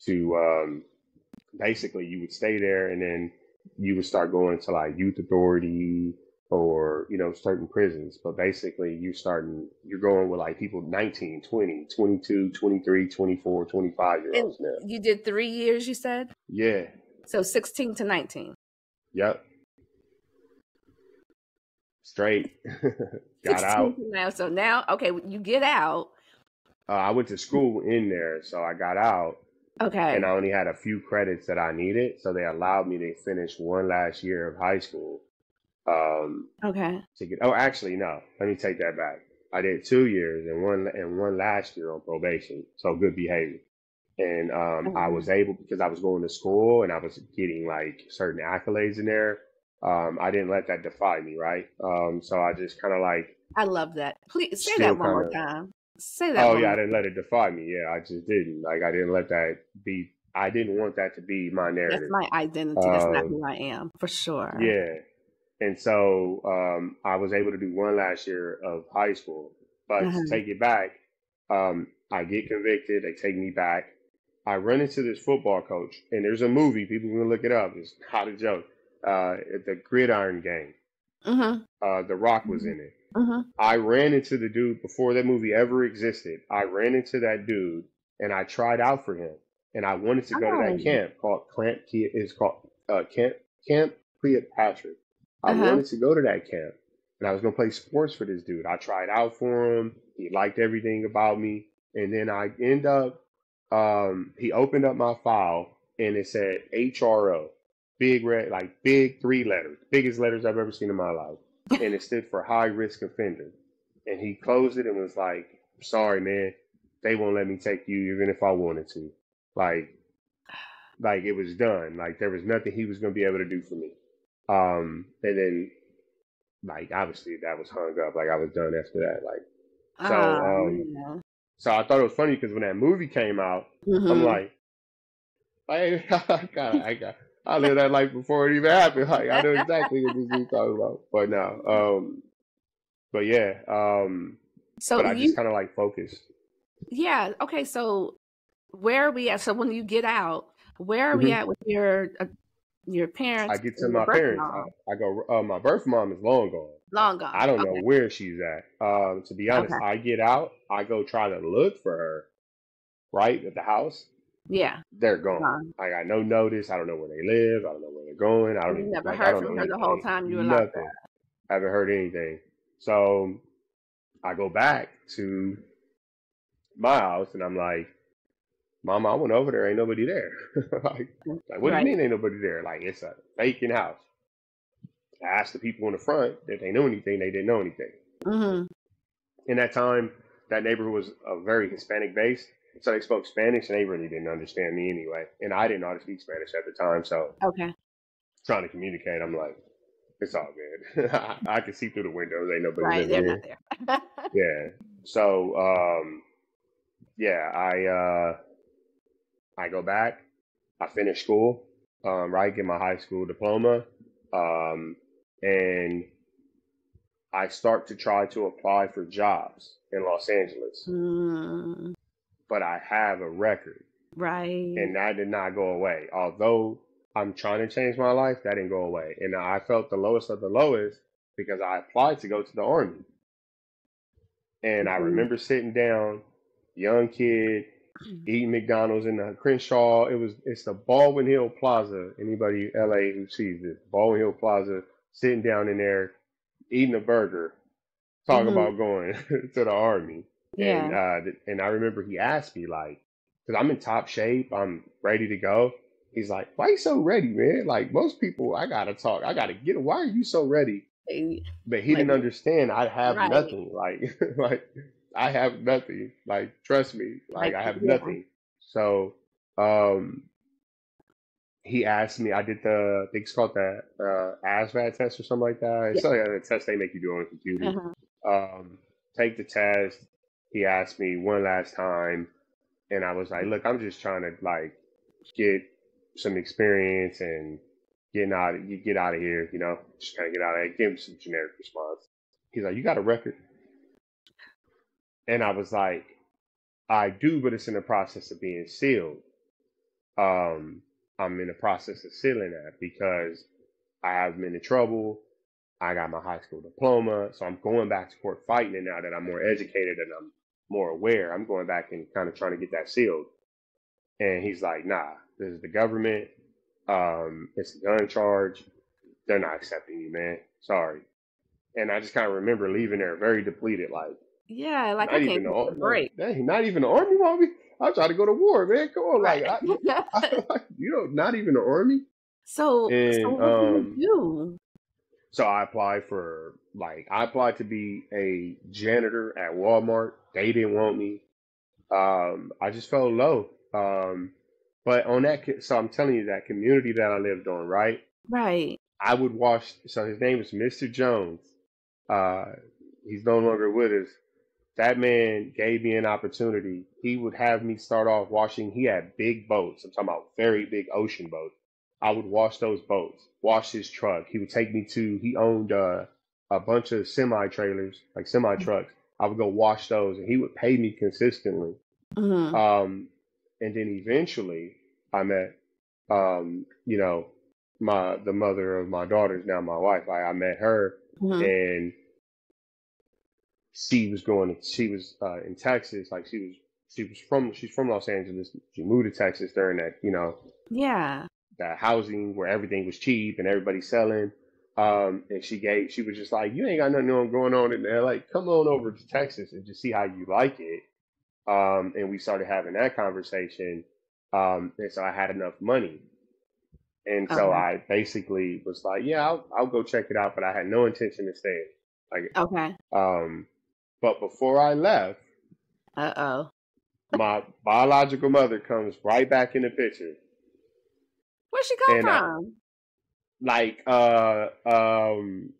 to basically you would stay there, and then you would start going to like youth authority or certain prisons. But basically you're going with like people 19, 20, 22, 23, 24, 25-year-olds now. You did 3 years, you said? Yeah. So 16 to 19. Yep. Straight. Got out. Now, so now, okay, you get out. I went to school in there, so I got out. Okay. And I only had a few credits that I needed, so they allowed me to finish one last year of high school. Okay. Actually, no. Let me take that back. I did 2 years and one last year on probation, so good behavior. And I was able, because I was going to school and I was getting like certain accolades in there. I didn't let that define me, right? So I just kind of like. I love that. Please say that one more time. Say that. Oh yeah, I didn't let it define me. Yeah, I just didn't. Like I didn't let that be. I didn't want that to be my narrative. That's my identity. That's not who I am, for sure. Yeah, and so I was able to do one last year of high school, but to take it back, I get convicted. They take me back. I run into this football coach, and there's a movie. People can look it up. It's not a joke. The Gridiron Gang. The Rock was in it. I ran into the dude before that movie ever existed. I ran into that dude and I tried out for him. And I wanted to go to that camp called Camp Cleopatra. I wanted to go to that camp and I was going to play sports for this dude. I tried out for him. He liked everything about me. And then I end up, he opened up my file and it said HRO. Big red, like big 3 letters, biggest letters I've ever seen in my life. And it stood for high risk offender. And he closed it and was like, sorry, man, they won't let me take you even if I wanted to. Like it was done. Like there was nothing he was going to be able to do for me. And then like, obviously that was hung up. Like I was done after that. Like, so I thought it was funny because when that movie came out, I'm like, I lived that life before it even happened. Like I know exactly what this dude's talking about. But no, but yeah. So but I just kind of like focused. Yeah. Okay. So where are we at? So when you get out, where are we at with your parents? I get to my parents. I go. My birth mom is long gone. Long gone. I don't know where she's at. To be honest, I get out. I go try to look for her. Right at the house. Yeah. They're gone. I got no notice. I don't know where they live. I don't know where they're going. I don't even never heard from her the whole time you were locked up. I haven't heard anything. So I go back to my house and I'm like, Mama, I went over there. Ain't nobody there. like, what do you mean ain't nobody there? Like, it's a vacant house. I asked the people in the front if they knew anything. They didn't know anything. In that time, that neighborhood was a very Hispanic based. So they spoke Spanish, and they really didn't understand me anyway. And I didn't know how to speak Spanish at the time, so trying to communicate, I'm like, it's all good. I can see through the windows. Ain't nobody they're here. Not there. Yeah. So, I go back. I finish school, right? Get my high school diploma, and I start to try to apply for jobs in Los Angeles. But I have a record. Right. And that did not go away. Although I'm trying to change my life, that didn't go away. And I felt the lowest of the lowest because I applied to go to the Army. And I remember sitting down, young kid, eating McDonald's in the Crenshaw. It's the Baldwin Hill Plaza. Anybody in LA who sees this, Baldwin Hill Plaza, sitting down in there, eating a burger, talking about going to the Army. Yeah. And I remember he asked me, like, because I'm in top shape, I'm ready to go. He's like, why you so ready, man? Like, most people, I got to get, why are you so ready? But he didn't understand I have nothing. Like, I have nothing. Like, trust me, like I have nothing. So, he asked me, I did I think it's called the ASVAB test or something like that. It's Yeah. like a test they make you do on a computer. Uh-huh. Take the test. He asked me one last time, and I was like, look, I'm just trying to like get some experience and get out of here, just kind of get out of here. Give him some generic response. He's like, you got a record? And I was like, I do, but it's in the process of being sealed. I'm in the process of sealing that because I have been in trouble. I got my high school diploma, so I'm going back to court fighting it now that I'm more educated and I'm more aware. I'm going back and kind of trying to get that sealed. And he's like, nah, this is the government. It's a gun charge. They're not accepting you, man. Sorry. And I just kind of remember leaving there very depleted, like, Yeah, like I not can't even get a break. not even the army want me. I'm trying to go to war, man. Come on, Right. not even the army. So what did And you do? so I applied to be a janitor at Walmart. They didn't want me. I just felt low. But on that, so I'm telling you, that community that I lived on, right? Right. I would wash. So his name is Mr. Jones. He's no longer with us. That man gave me an opportunity. He would have me start off washing. He had big boats. I'm talking about very big ocean boats. I would wash those boats, wash his truck. He would take me he owned a bunch of semi-trailers, like semi-trucks. I would go wash those, and he would pay me consistently. Mm-hmm. And then eventually I met, the mother of my daughters, now my wife. I met her, Mm-hmm. and she's in Texas. Like she's from Los Angeles. She moved to Texas during that, Yeah. that housing where everything was cheap and everybody's selling. And she was just like, you ain't got nothing going on in LA. Come on over to Texas and just see how you like it. And we started having that conversation. And so I had enough money. And so Okay. I basically was like, yeah, I'll go check it out, but I had no intention to stay. Like, Okay. but before I left, Uh-oh. my biological mother comes right back in the picture. Where'd she come And from?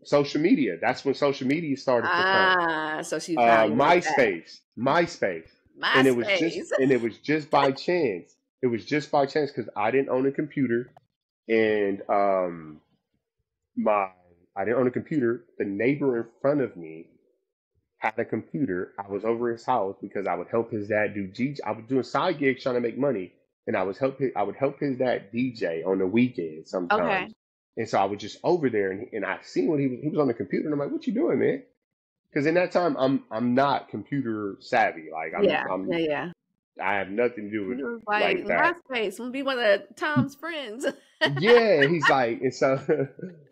social media. That's when social media started to come. So she found you like that. MySpace. And it was just by chance. It was just by chance because I didn't own a computer, and I didn't own a computer. The neighbor in front of me had a computer. I was over his house because I would help his dad I was doing side gigs trying to make money, and I would help his dad DJ on the weekends sometimes. Okay. And so I was just over there, and I seen when he was on the computer, and I'm like, "What you doing, man?" Because in that time, I'm not computer savvy. Like Yeah. I have nothing to do He with was like, that. MySpace, I'm gonna be one of Tom's friends. Yeah, he's like, and so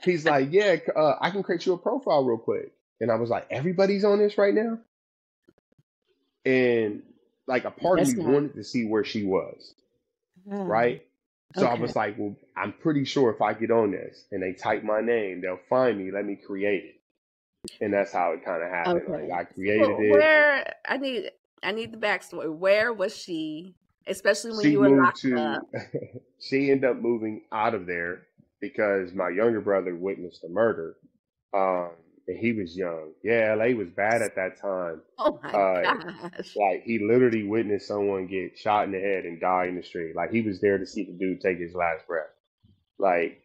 he's like, yeah, I can create you a profile real quick. And I was like, everybody's on this right now, and like a part of That's me not. wanted to see where she was, right? So I Okay. was like, well, I'm pretty sure if I get on this and they type my name, they'll find me, let me create it. And that's how it kind of happened. Okay. Like I created So it. where I need the backstory. Where was she? Especially when She you were moved locked to, up. she ended up moving out of there because my younger brother witnessed the murder. And he was young. Yeah, LA was bad at that time. Oh my gosh. Like he literally witnessed someone get shot in the head and die in the street. Like he was there to see the dude take his last breath. Like,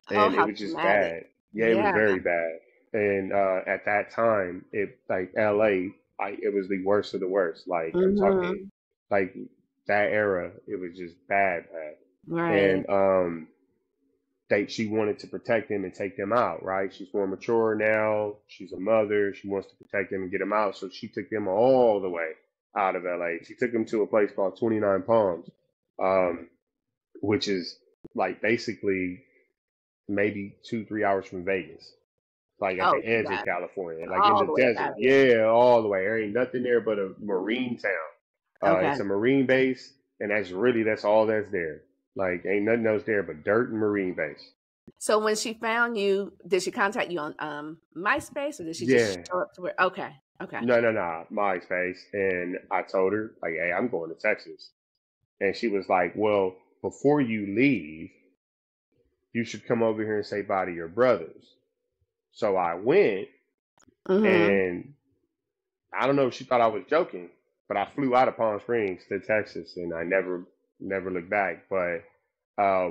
Oh, and it how was just traumatic. bad. Yeah, it was Yeah. very bad. And at that time, LA, it was the worst of the worst. Like I'm talking, like that era, it was just bad. Right. And she wanted to protect him and take them out, right? She's more mature now. She's a mother. She wants to protect them and get them out. So she took them all the way out of LA. She took them to a place called 29 Palms, which is like basically maybe 2-3 hours from Vegas, like at the edge of California, like in the desert. Yeah, all the way. There ain't nothing there but a marine town. It's a marine base, and that's all that's there. Like ain't nothing else there but dirt and marine base. So when she found you, did she contact you on MySpace, or did she just show up to where? Okay. No, MySpace. And I told her like, hey, I'm going to Texas. And she was like, well, before you leave, you should come over here and say bye to your brothers. So I went, Mm-hmm. and I don't know if she thought I was joking, but I flew out of Palm Springs to Texas, and I never looked back. But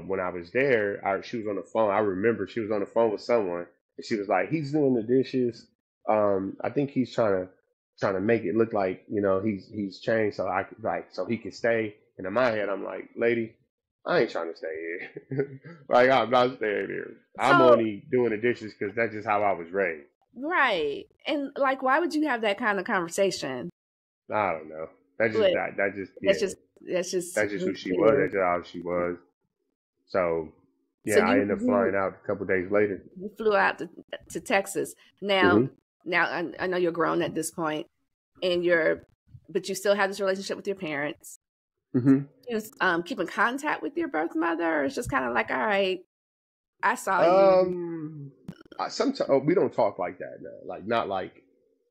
when I was there, she was on the phone. I remember she was on the phone with someone, and she was like, "He's doing the dishes. I think he's trying to make it look like, he's changed, so I could, like, so he can stay." And in my head, I'm like, "Lady, I ain't trying to stay here. Like, I'm not staying here. I'm So, only doing the dishes because that's just how I was raised." right. And like, why would you have that kind of conversation? I don't know. That's just But that just that's yeah. just That's just who she was. weird. That's just how she was. So So yeah, I ended up flying out a couple days later. you flew out to Texas. Now Hmm. I know you're grown at this point, and but you still have this relationship with your parents. Hmm. You keep in contact with your birth mother, or it's just kind of like, all right, I saw you. Sometimes we don't talk like that now. Like, not like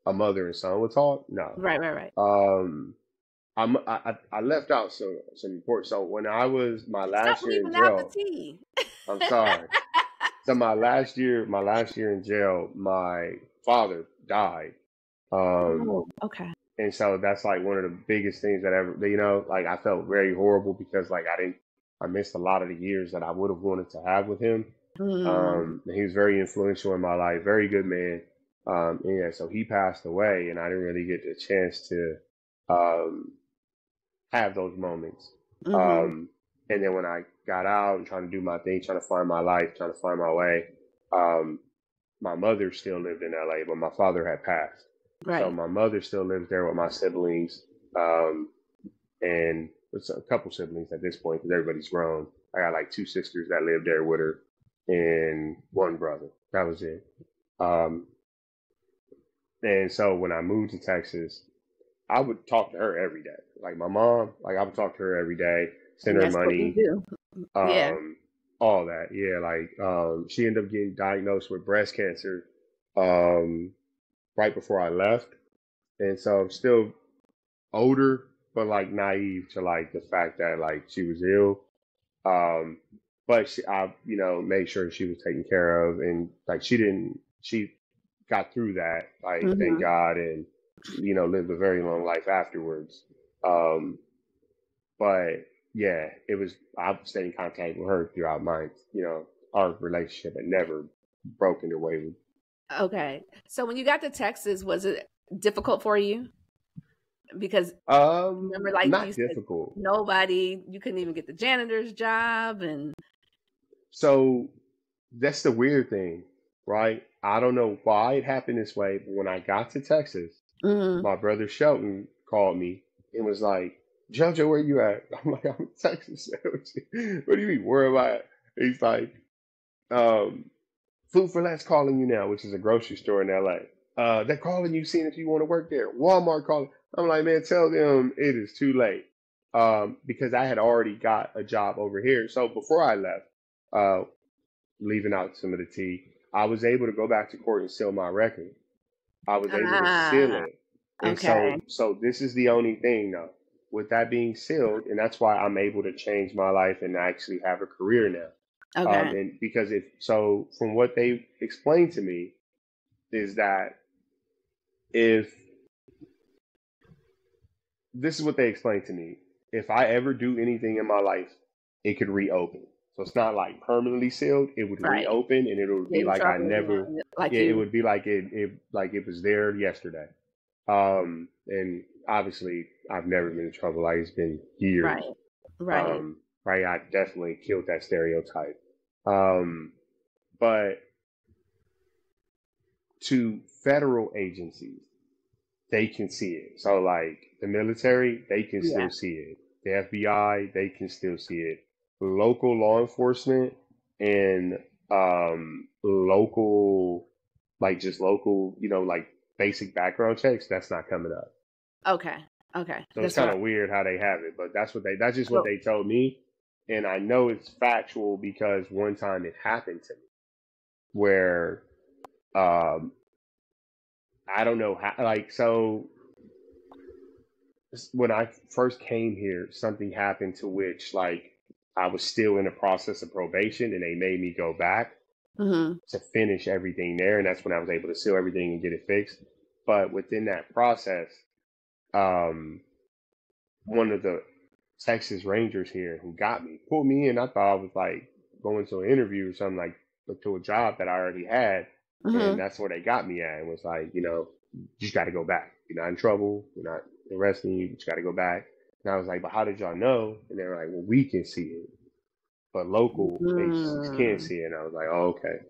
a mother and son would talk. No. Right. Um, I left out some important. So when I was my Stop last year in leaving out the jail, tea. I'm sorry. So my last year in jail, my father died. Um, Oh, okay. and so that's like one of the biggest things that ever, like, I felt very horrible because, like, I missed a lot of the years that I would have wanted to have with him. Mm, And he was very influential in my life, very good man. And yeah, so he passed away, and I didn't really get the chance to um, have those moments. mm-hmm. Um, and then when I got out and trying to do my thing, trying to find my life, trying to find my way, um, my mother still lived in LA, but my father had passed. So Right. my mother still lives there with my siblings, and it's a couple siblings at this point because everybody's grown. I got like two sisters that live there with her, and one brother. That was it. Um, and so when I moved to Texas, I would talk to her every day. Like my mom, like I would talk to her every day, send And her that's what you money, do. Yeah. um, all that. Yeah, like she ended up getting diagnosed with breast cancer um, right before I left, and so I'm still older, but like naive to like the fact that like she was ill. Um, but I, made sure she was taken care of, and like she got through that, like, thank Mm-hmm. God, and lived a very long life afterwards. Um, but yeah, I stayed in contact with her throughout our relationship had never broken or wavered. Okay. So when you got to Texas, was it difficult for you? Because remember, like you Not said, difficult. you couldn't even get the janitor's job, and So that's the weird thing, right? I don't know why it happened this way, but when I got to Texas, mm-hmm. my brother Shelton called me and was like, "JoJo, where you at?" I'm like, "I'm in Texas." What do you mean? Where am I at? He's like, um, "Food for Less calling you now," which is a grocery store in LA. They're calling you, seeing if you want to work there. Walmart calling. I'm like, "Man, tell them it is too late." Because I had already got a job over here. So before I left, uh, leaving out some of the tea, I was able to go back to court and seal my record. I was able to seal Ah, it. And okay. so this is the only thing though. With that being sealed, and that's why I'm able to change my life and actually have a career now. Okay. And because from what they explained to me, is that if this is what they explained to me, if I ever do anything in my life, it could reopen. So it's not like permanently sealed. It would Right. reopen, and it would Get be in like I trouble never. again, like Yeah, it you. would be like it was there yesterday. And obviously, I've never been in trouble. Like, it's been years. Right. Right. Right. I definitely killed that stereotype. Um, but to federal agencies, they can see it. So like the military, they can Yeah. still see it. The FBI, they can still see it. Local law enforcement and local, like just local, like basic background checks, that's not coming up. Okay. Okay. So it's That's kind right. of weird how they have it, but that's just what So, they told me. And I know it's factual because one time it happened to me where um I don't know how, like, so when I first came here, something happened to which, like, I was still in the process of probation, and they made me go back to finish everything there. And that's when I was able to seal everything and get it fixed. But within that process, one of the Texas Rangers here who got me pulled me in. I thought I was like going to an interview or something, like to a job that I already had. And that's where they got me at. And was like, you just got to go back. You're not in trouble. We're not arresting you. You just got to go back. And I was like, but how did y'all know? And they were like, well, we can see it, but local agencies can't see it. And I was like, oh, okay.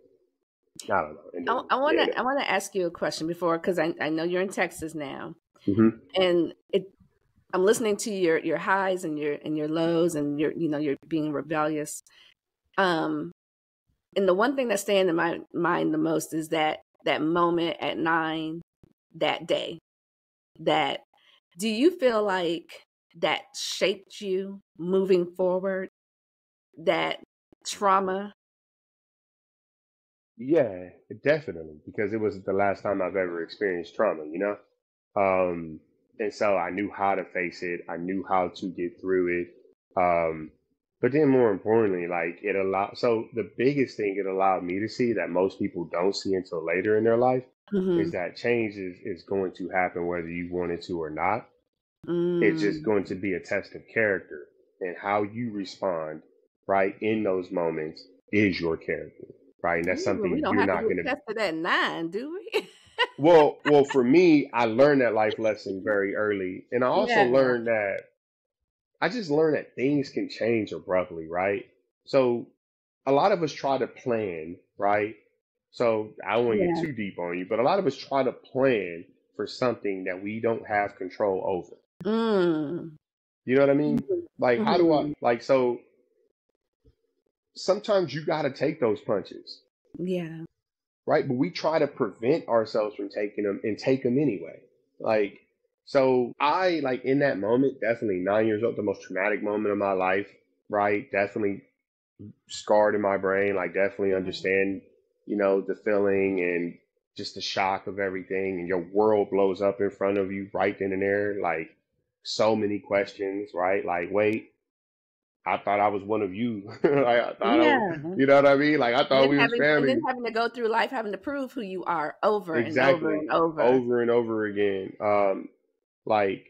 I don't know. And then, I want to ask you a question before, because I know you're in Texas now, mm-hmm. and I'm listening to your highs and your lows, and you're being rebellious. And the one thing that's staying in my mind the most is that moment at 9 that day. Do you feel like that shaped you moving forward? That trauma? Yeah, definitely, because it was the last time I've ever experienced trauma, and so I knew how to face it. I knew how to get through it. But then more importantly, like so the biggest thing it allowed me to see that most people don't see until later in their life is that change is going to happen whether you want it to or not. It's just going to be a test of character, and how you respond, right, in those moments is your character, right? And that's something we don't you're have not to going to. test it at 9, do we? Well, for me, I learned that life lesson very early, and I also learned that things can change abruptly, right? So a lot of us try to plan, right? So I don't want to get too deep on you, but a lot of us try to plan for something that we don't have control over. You know what I mean? Like, how do I, so sometimes you got to take those punches. Yeah. Right? But we try to prevent ourselves from taking them and take them anyway. Like, so I, like, in that moment, definitely 9 years old, the most traumatic moment of my life, right? Definitely scarred in my brain, like, definitely understand, the feeling and just the shock of everything. And your world blows up in front of you right then and there. Like, so many questions, right? Like, wait, I thought I was one of you. Like, I thought you know what I mean? Like, I thought we was family. And then having to go through life having to prove who you are over and over and over and over again. Like,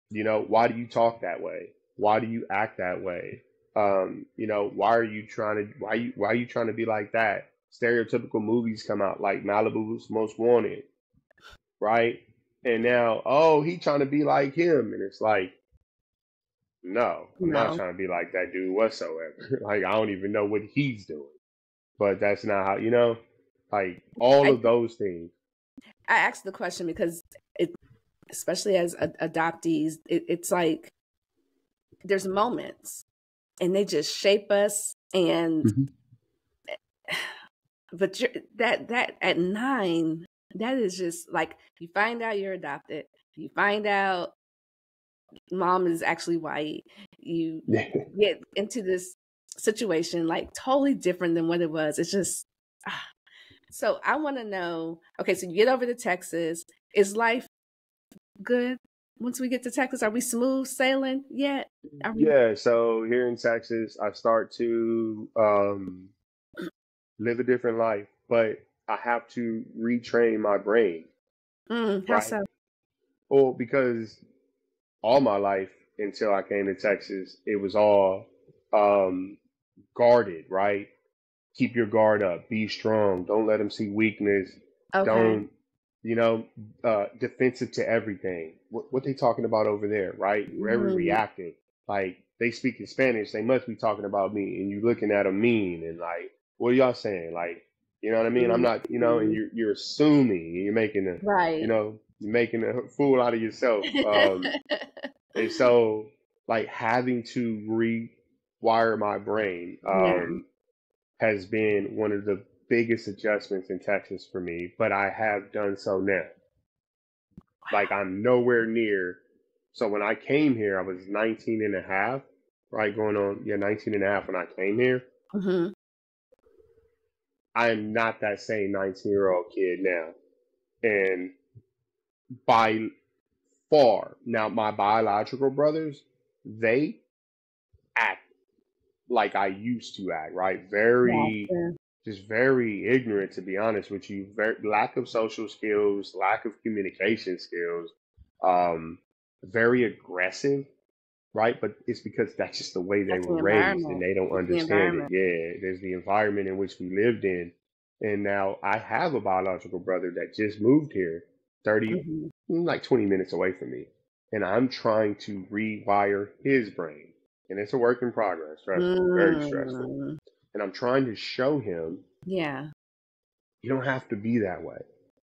why do you talk that way? Why do you act that way? Why are you trying to be like that? Stereotypical movies come out like Malibu's Most Wanted, right? And now, oh, he trying to be like him, and it's like, no, I'm not trying to be like that dude whatsoever. Like, I don't even know what he's doing. But that's not how, like, all of those things. I asked the question because especially as adoptees, it's like there's moments and they just shape us. And but that at 9, that is just like, you find out you're adopted, you find out mom is actually white, you get into this situation like totally different than what it was. It's just so I want to know, okay, so you get over to Texas. Is life good once we get to Texas? Are we smooth sailing yet? Yeah, so here in Texas, I start to live a different life, but I have to retrain my brain. How so? Well, because all my life until I came to Texas, it was all guarded, right? Keep your guard up, be strong, don't let them see weakness, don't, defensive to everything. What they talking about over there, right? Very reactive. Like, they speak in Spanish, they must be talking about me, and you looking at them mean, and like, what are y'all saying? Like, you know what I mean? I'm not, and you're assuming, and you're making you're making a fool out of yourself. And so, like, having to rewire my brain has been one of the biggest adjustments in Texas for me, but I have done so now. Like, I'm nowhere near. So when I came here, I was 19 and a half, right? Going on, 19 and a half when I came here. I am not that same 19-year-old kid now. And by far, now my biological brothers, they act like I used to act, right? Very, Gotcha. just very ignorant, to be honest with you. Lack of social skills, lack of communication skills, very aggressive, right? But it's because that's just the way they That's were the raised and environment. they don't It's the understand it. environment. Yeah, there's the environment in which we lived in. And now I have a biological brother that just moved here 30, Hmm. like 20 minutes away from me. And I'm trying to rewire his brain. And it's a work in progress, trust me, very stressful. Mm. And I'm trying to show him Yeah. you don't have to be that way.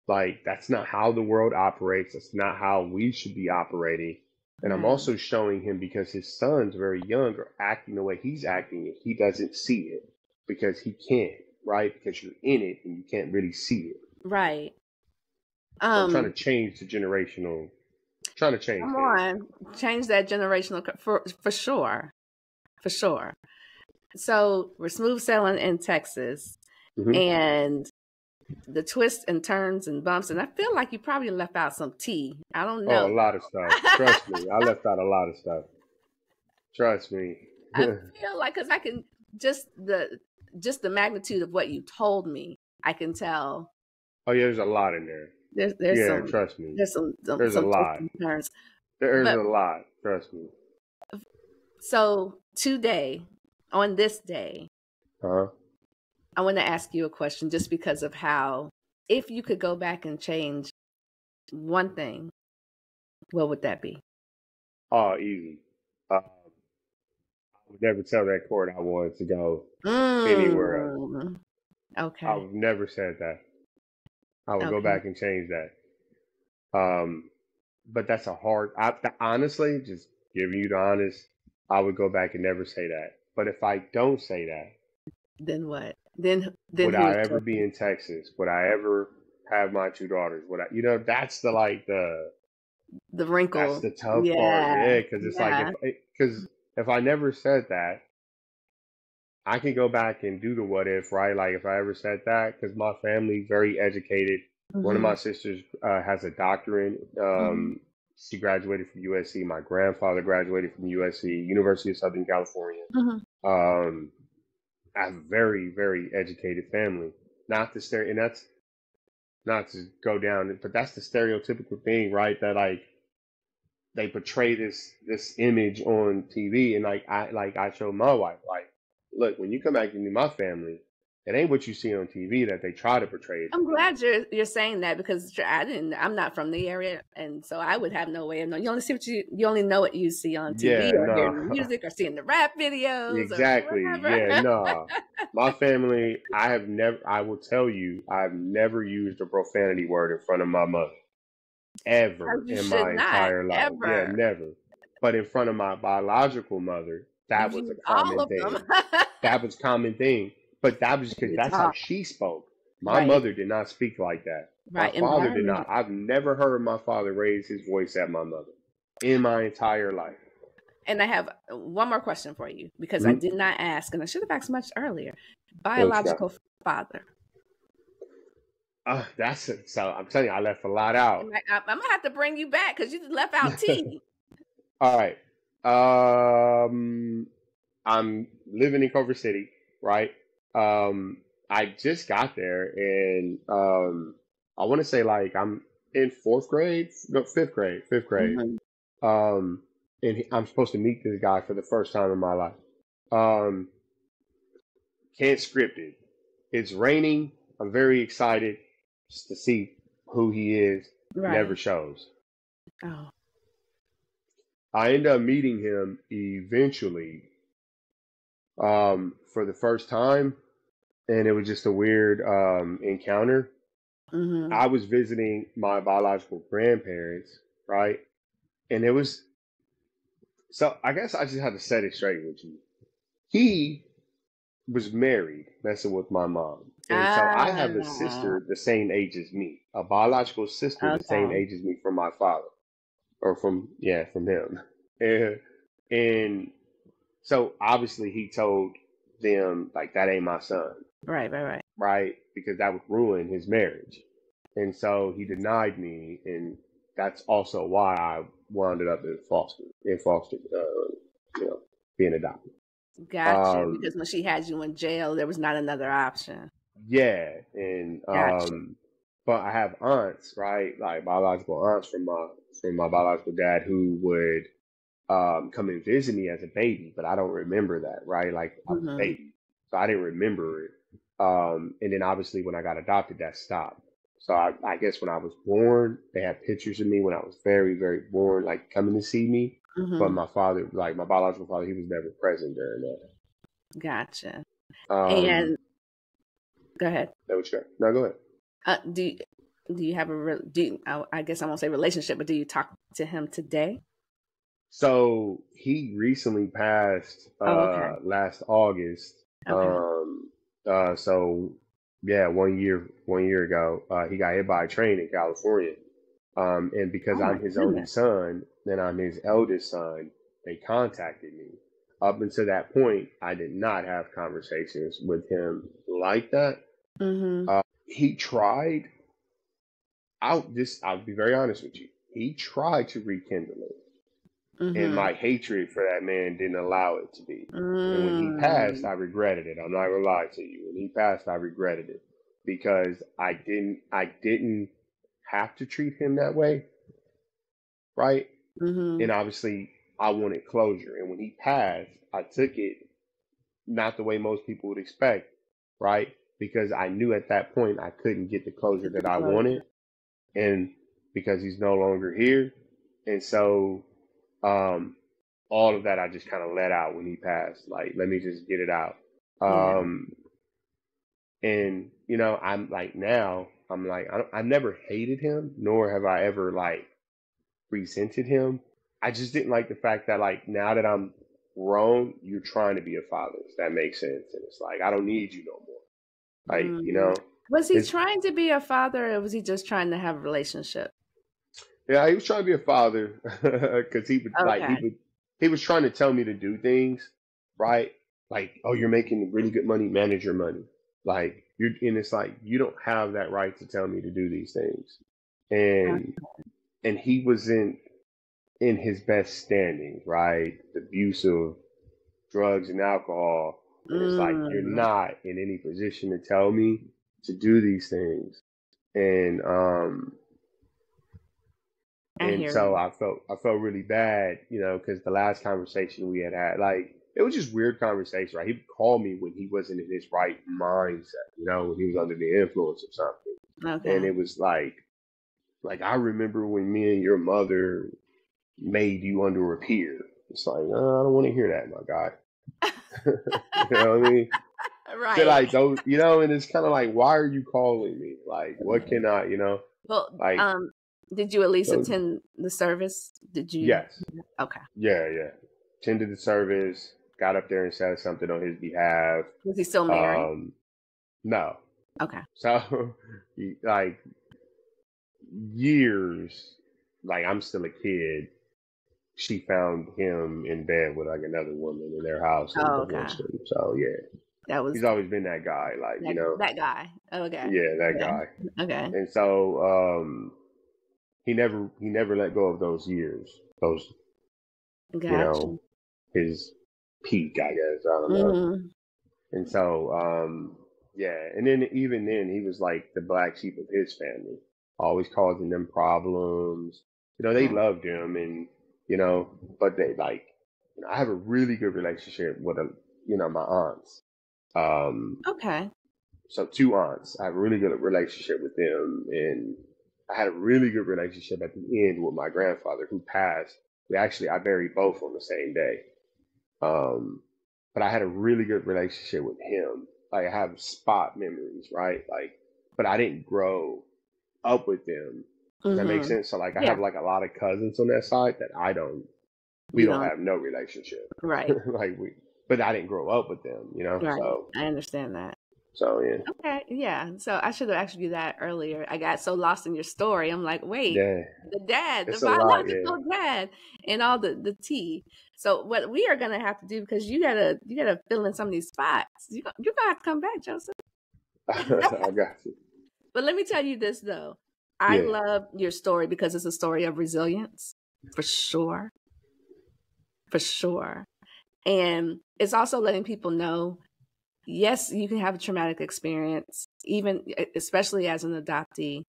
Like, that's not how the world operates. That's not how we should be operating. And I'm Right. also showing him because his son's very young are acting the way he's acting, and he doesn't see it because he can't, right? Because you're in it and you can't really see it. Right. So I'm trying to change the generational, trying to change Come things. on, change that generational for sure, for sure. So we're smooth sailing in Texas, Hmm. and the twists and turns and bumps, and I feel like you probably left out some tea. I don't Oh, a know. lot of stuff. Trust me. I left out a lot of stuff. Trust me. I feel like because I can just the magnitude of what you told me, I can tell Oh, yeah, there's a lot in there. there's Yeah, some trust me. there's some There's a twists lot. and turns. There's But a lot. Trust me. so today, on this day, Huh? I want to ask you a question just because of how, if you could go back and change one thing, what would that be? Oh, easy. I would never tell that court I wanted to go anywhere else. Mm, I okay. would never said that. I would go Okay. back and change that. But that's a hard. Honestly, just giving you the honest, I would go back and never say that. But if I don't say that, Then what? Then would who is I ever be chosen? in Texas? Would I ever have my two daughters? Would I? You know, that's the like The that's wrinkle. the tough part. Yeah. Yeah, because it's like Yeah. if I never said that, I can go back and do the what if, right? Like if I ever said that, because my family's very educated. One of Hmm. my sisters has a doctorate. Hmm. She graduated from USC. My grandfather graduated from USC, University of Southern California. Hmm. Um, I have a very, very educated family. Not to stare, and that's not to go down, but that's the stereotypical thing, right? That like they portray this image on TV, and I show my wife like, look, when you come back into my family, it ain't what you see on TV that they try to portray it to I'm be. glad you're saying that because I'm not from the area, and so I would have no way of knowing. You only see you only know what you see on TV Yeah, or hear no, the music or seeing the rap videos or exactly. whatever. Yeah, no. My family, I will tell you, I've never used a profanity word in front of my mother ever As you in should my not entire life. Yeah, ever. never. But in front of my biological mother, that You've was a used all common of them. thing. That was a common thing. But that was because You that's how talk. she spoke. My Right, mother did not speak like that. My right. father did Environment. not. I've never heard my father raise his voice at my mother in my entire life. And I have one more question for you because I Mhm. did not ask, and I should have asked much earlier. What you got? Biological father. That's it. So I'm telling you, I left a lot out. And I'm gonna have to bring you back because you left out T. All right. I'm living in Culver City, right? I just got there, and I want to say like I'm in fourth grade, no, fifth grade. Hmm. Um, and I'm supposed to meet this guy for the first time in my life. Um, can't script it. It's raining. I'm very excited just to see who he is. Never Right. shows. Oh. I end up meeting him eventually for the first time, and it was just a weird encounter. Hmm. I was visiting my biological grandparents, right? And it was so I guess I just had to set it straight with you. He was married, messing with my mom. And so I have a Ah. sister the same age as me, a biological sister the same Okay. age as me from my father, or from him. And, and so obviously he told them like that ain't my son, Right. Right. Right. right? Because that would ruin his marriage. And so he denied me, and that's also why I wound up in foster, being adopted. Got you. Because when she had you in jail, there was not another option. Yeah, and Gotcha. but I have aunts, right? Like biological aunts from my biological dad who would come and visit me as a baby, but I don't remember that, right? Like I was a Mm-hmm. baby, so I didn't remember it. And then obviously when I got adopted, that stopped. So I guess when I was born, they had pictures of me when I was very, very born, like coming to see me. But Mm-hmm. my father, like my biological father, he was never present during Gotcha. that. And go ahead. No, sure. No, go ahead. Do you have I guess I won't say relationship, but do you talk to him today? So he recently passed Oh, okay. last August. Okay. So yeah, 1 year ago, he got hit by a train in California. And because Oh my I'm his only goodness. son, then I'm his eldest son, they contacted me. Up until that point, I did not have conversations with him like that. Mm-hmm. He tried. I'll be very honest with you. He tried to rekindle it. And Mm-hmm. my hatred for that man didn't allow it to be. And when he passed, Mm. I regretted it. I'm not gonna lie to you. When he passed, I regretted it because I didn't have to treat him that way, right? Mm-hmm. And obviously, I wanted closure. And when he passed, I took it not the way most people would expect, right? Because I knew at that point I couldn't get the closure Get the that I closure. wanted, and because he's no longer here, and so um, all of that I just kind of let out when he passed. Like, let me just get it out. Yeah. Um, and I'm like now I'm like I never hated him, nor have I ever like resented him. I just didn't like the fact that like now that I'm grown, you're trying to be a father. If that makes sense, and it's like I don't need you no more. Like Mm. Was he it's trying to be a father, or was he just trying to have a relationship? yeah, he was trying to be a father because Okay. he was trying to tell me to do things, right? Like, oh, you're making really good money, manage your money. Like and it's like you don't have that right to tell me to do these things. And he wasn't in his best standings, right? The abuse of drugs and alcohol. And it's like you're Mm. not in any position to tell me to do these things. And I hear so you. I felt really bad, because the last conversation we had, like it was just weird conversation, right? He would call me when he wasn't in his right mindset, when he was under the influence of something, and Okay. it was like I remember when me and your mother made you under a pier. It's like, I don't want to hear that, my guy. You know what I mean? So Right. like those, and it's kind of like, why are you calling me? Like, what can I, Well, like did you at least those? attend the service? Did you? Yes. Okay. Yeah. Attended the service, got up there and said something on his behalf. Was he still married? No. Okay. So, like, years, like, I'm still a kid. She found him in bed with like another woman in their house and Oh, okay. divorced him. So, yeah, That was he's always been that guy, like, that guy. Okay. yeah, that Okay. guy. Okay. And so, he never let go of those years, those, you Gotcha. know, his peak, I guess. I don't know. Mm-hmm. And so, yeah, and then even then, he was like the black sheep of his family, always causing them problems. They Right. loved him, and but they like, I have a really good relationship with my aunts. Um, Okay. so two aunts, I have a really good relationship with them, and I had a really good relationship at the end with my grandfather who passed. I buried both on the same day. Um, but I had a really good relationship with him. Like I have spot memories, right? Like, but I didn't grow up with them. Does that make Mm-hmm. sense? So like, I Yeah. have like a lot of cousins on that side that we You don't don't. have no relationship. Right. Like but I didn't grow up with them, Right. So, I understand that. yeah, Okay. Yeah. So I should have asked you that earlier. I got so lost in your story. I'm like, wait, yeah, the it's a lot, yeah. biological dad, and all the tea. So what we are gonna have to do, because you gotta fill in some of these spots. You gonna have to come back, Joseph. I got you. But let me tell you this though. I Yeah, love your story because it's a story of resilience, for sure. For sure. And it's also letting people know, yes, you can have a traumatic experience, even especially as an adoptee,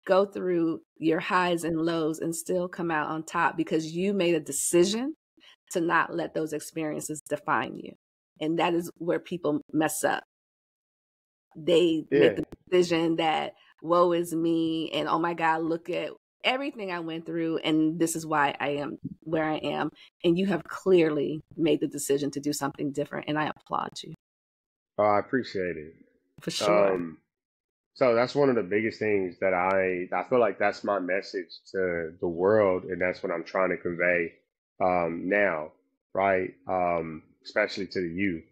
go through your highs and lows and still come out on top because you made a decision to not let those experiences define you. And that is where people mess up. They make the decision that woe is me and oh my God, look at everything I went through and this is why I am where I am. And you have clearly made the decision to do something different and I applaud you. Oh, I appreciate it. For sure. So that's one of the biggest things that I feel like that's my message to the world, and that's what I'm trying to convey now, right? Especially to the youth,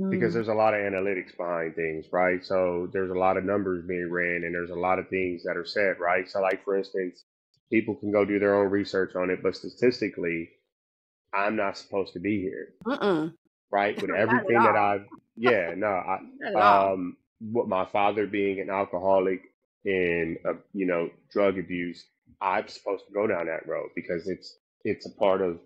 because there's a lot of analytics behind things, right? So there's a lot of numbers being ran, and there's a lot of things that are said, right? So, like for instance, people can go do their own research on it, but statistically, I'm not supposed to be here, right? With everything that I've, with my father being an alcoholic and drug abuse, I'm supposed to go down that road because it's a part of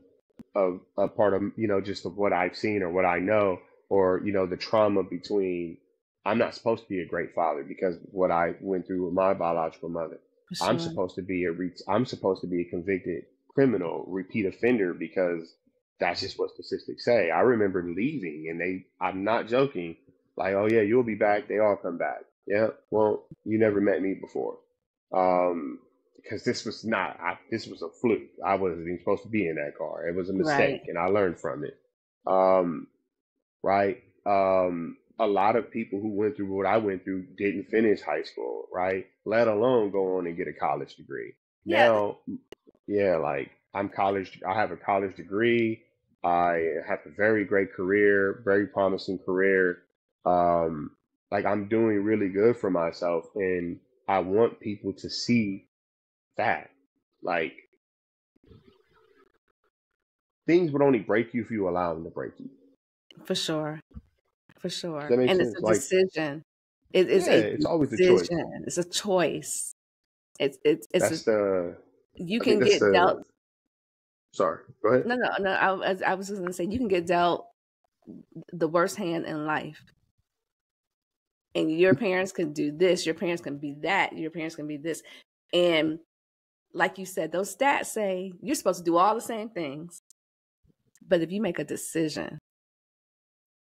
just of what I've seen or what I know, or the trauma between. I'm not supposed to be a great father because what I went through with my biological mother. Sure. I'm supposed to be a convicted criminal, repeat offender, because that's just what statistics say. I remember leaving and I'm not joking, like, oh yeah, you'll be back. They all come back. Yeah. Well, you never met me before. Because this was this was a fluke. I wasn't even supposed to be in that car. It was a mistake and I learned from it. Right. A lot of people who went through what I went through didn't finish high school, right? Let alone go on and get a college degree. Now, like I have a college degree. I have a very great career, very promising career. Like I'm doing really good for myself, and I want people to see that. Like things would only break you if you allow them to break you. For sure. For sure. Does that make and sense? It's a decision. It is it's always a choice. It's a choice. You can get dealt. Sorry, go ahead. No. I was just going to say, you can get dealt the worst hand in life. And your parents can do this, your parents can be that, your parents can be this. And like you said, those stats say you're supposed to do all the same things. But if you make a decision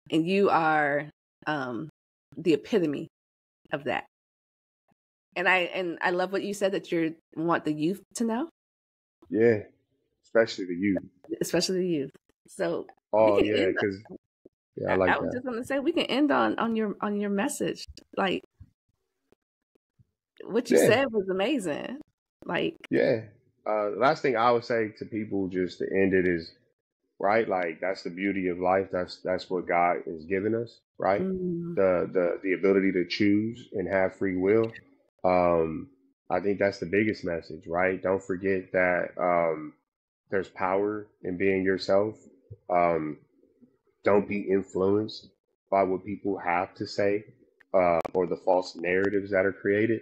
and you are the epitome of that. And I love what you said, that you want the youth to know. Yeah, especially the youth. Especially the youth. So because I like that. I was just gonna say we can end on your message. Like what you said was amazing. Like last thing I would say to people just to end it is, right, like that's the beauty of life. That's what God has given us, right? The ability to choose and have free will. I think that's the biggest message, right? Don't forget that there's power in being yourself. Don't be influenced by what people have to say or the false narratives that are created.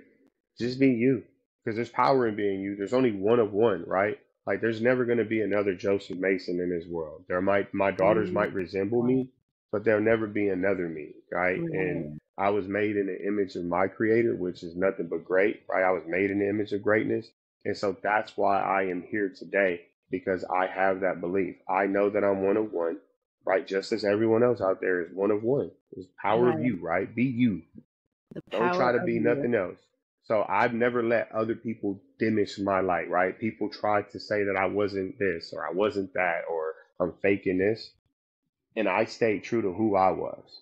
Just be you, because there's power in being you. There's only one of one, right? Like there's never going to be another Joseph Mason in this world. My daughters might resemble me, but there'll never be another me, right? And I was made in the image of my creator, which is nothing but great, right? I was made in the image of greatness. And so that's why I am here today, because I have that belief. I know that I'm one of one, right? Just as everyone else out there is one of one. There's power of you, right? Be you. Don't try to be nothing else. So I've never let other people diminish my light, right? People tried to say that I wasn't this or I wasn't that or I'm faking this. And I stayed true to who I was.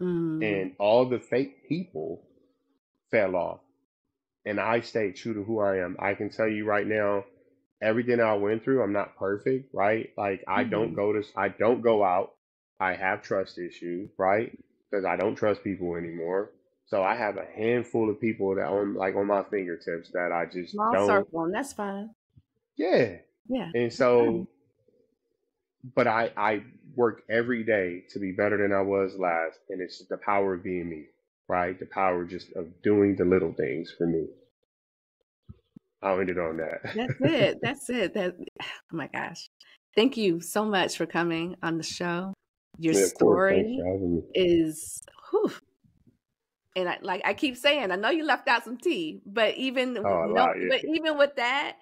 And all the fake people fell off. And I stayed true to who I am. I can tell you right now, everything I went through, I'm not perfect, right? Like I don't go out. I have trust issues, right? Because I don't trust people anymore. So I have a handful of people that on my fingertips that I just small circle, and that's fine. Yeah. And so, but I work every day to be better than I was last, and it's the power of being me, right? The power just of doing the little things for me. I'll end it on that. That's it. Oh my gosh. Thank you so much for coming on the show. Your Yeah, of course. Thanks story for having me. is, whew, and I keep saying, I know you left out some tea, but even even with that,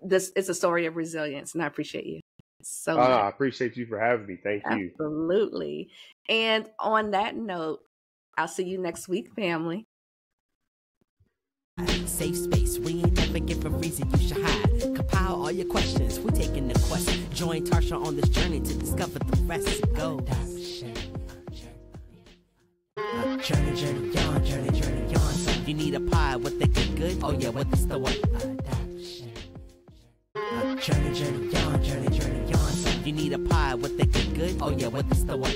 this is a story of resilience, and I appreciate you so much. I appreciate you for having me. Thank you. Absolutely. And on that note, I'll see you next week, family. Safe space, we ain't never give a reason you should hide. Compile all your questions, we're taking the quest. Join Tarsha on this journey to discover the rest. Go. Journey on. You need a pie with the good. Oh yeah, what the one? Journey on. You need a pie with the good. Oh yeah, what the one?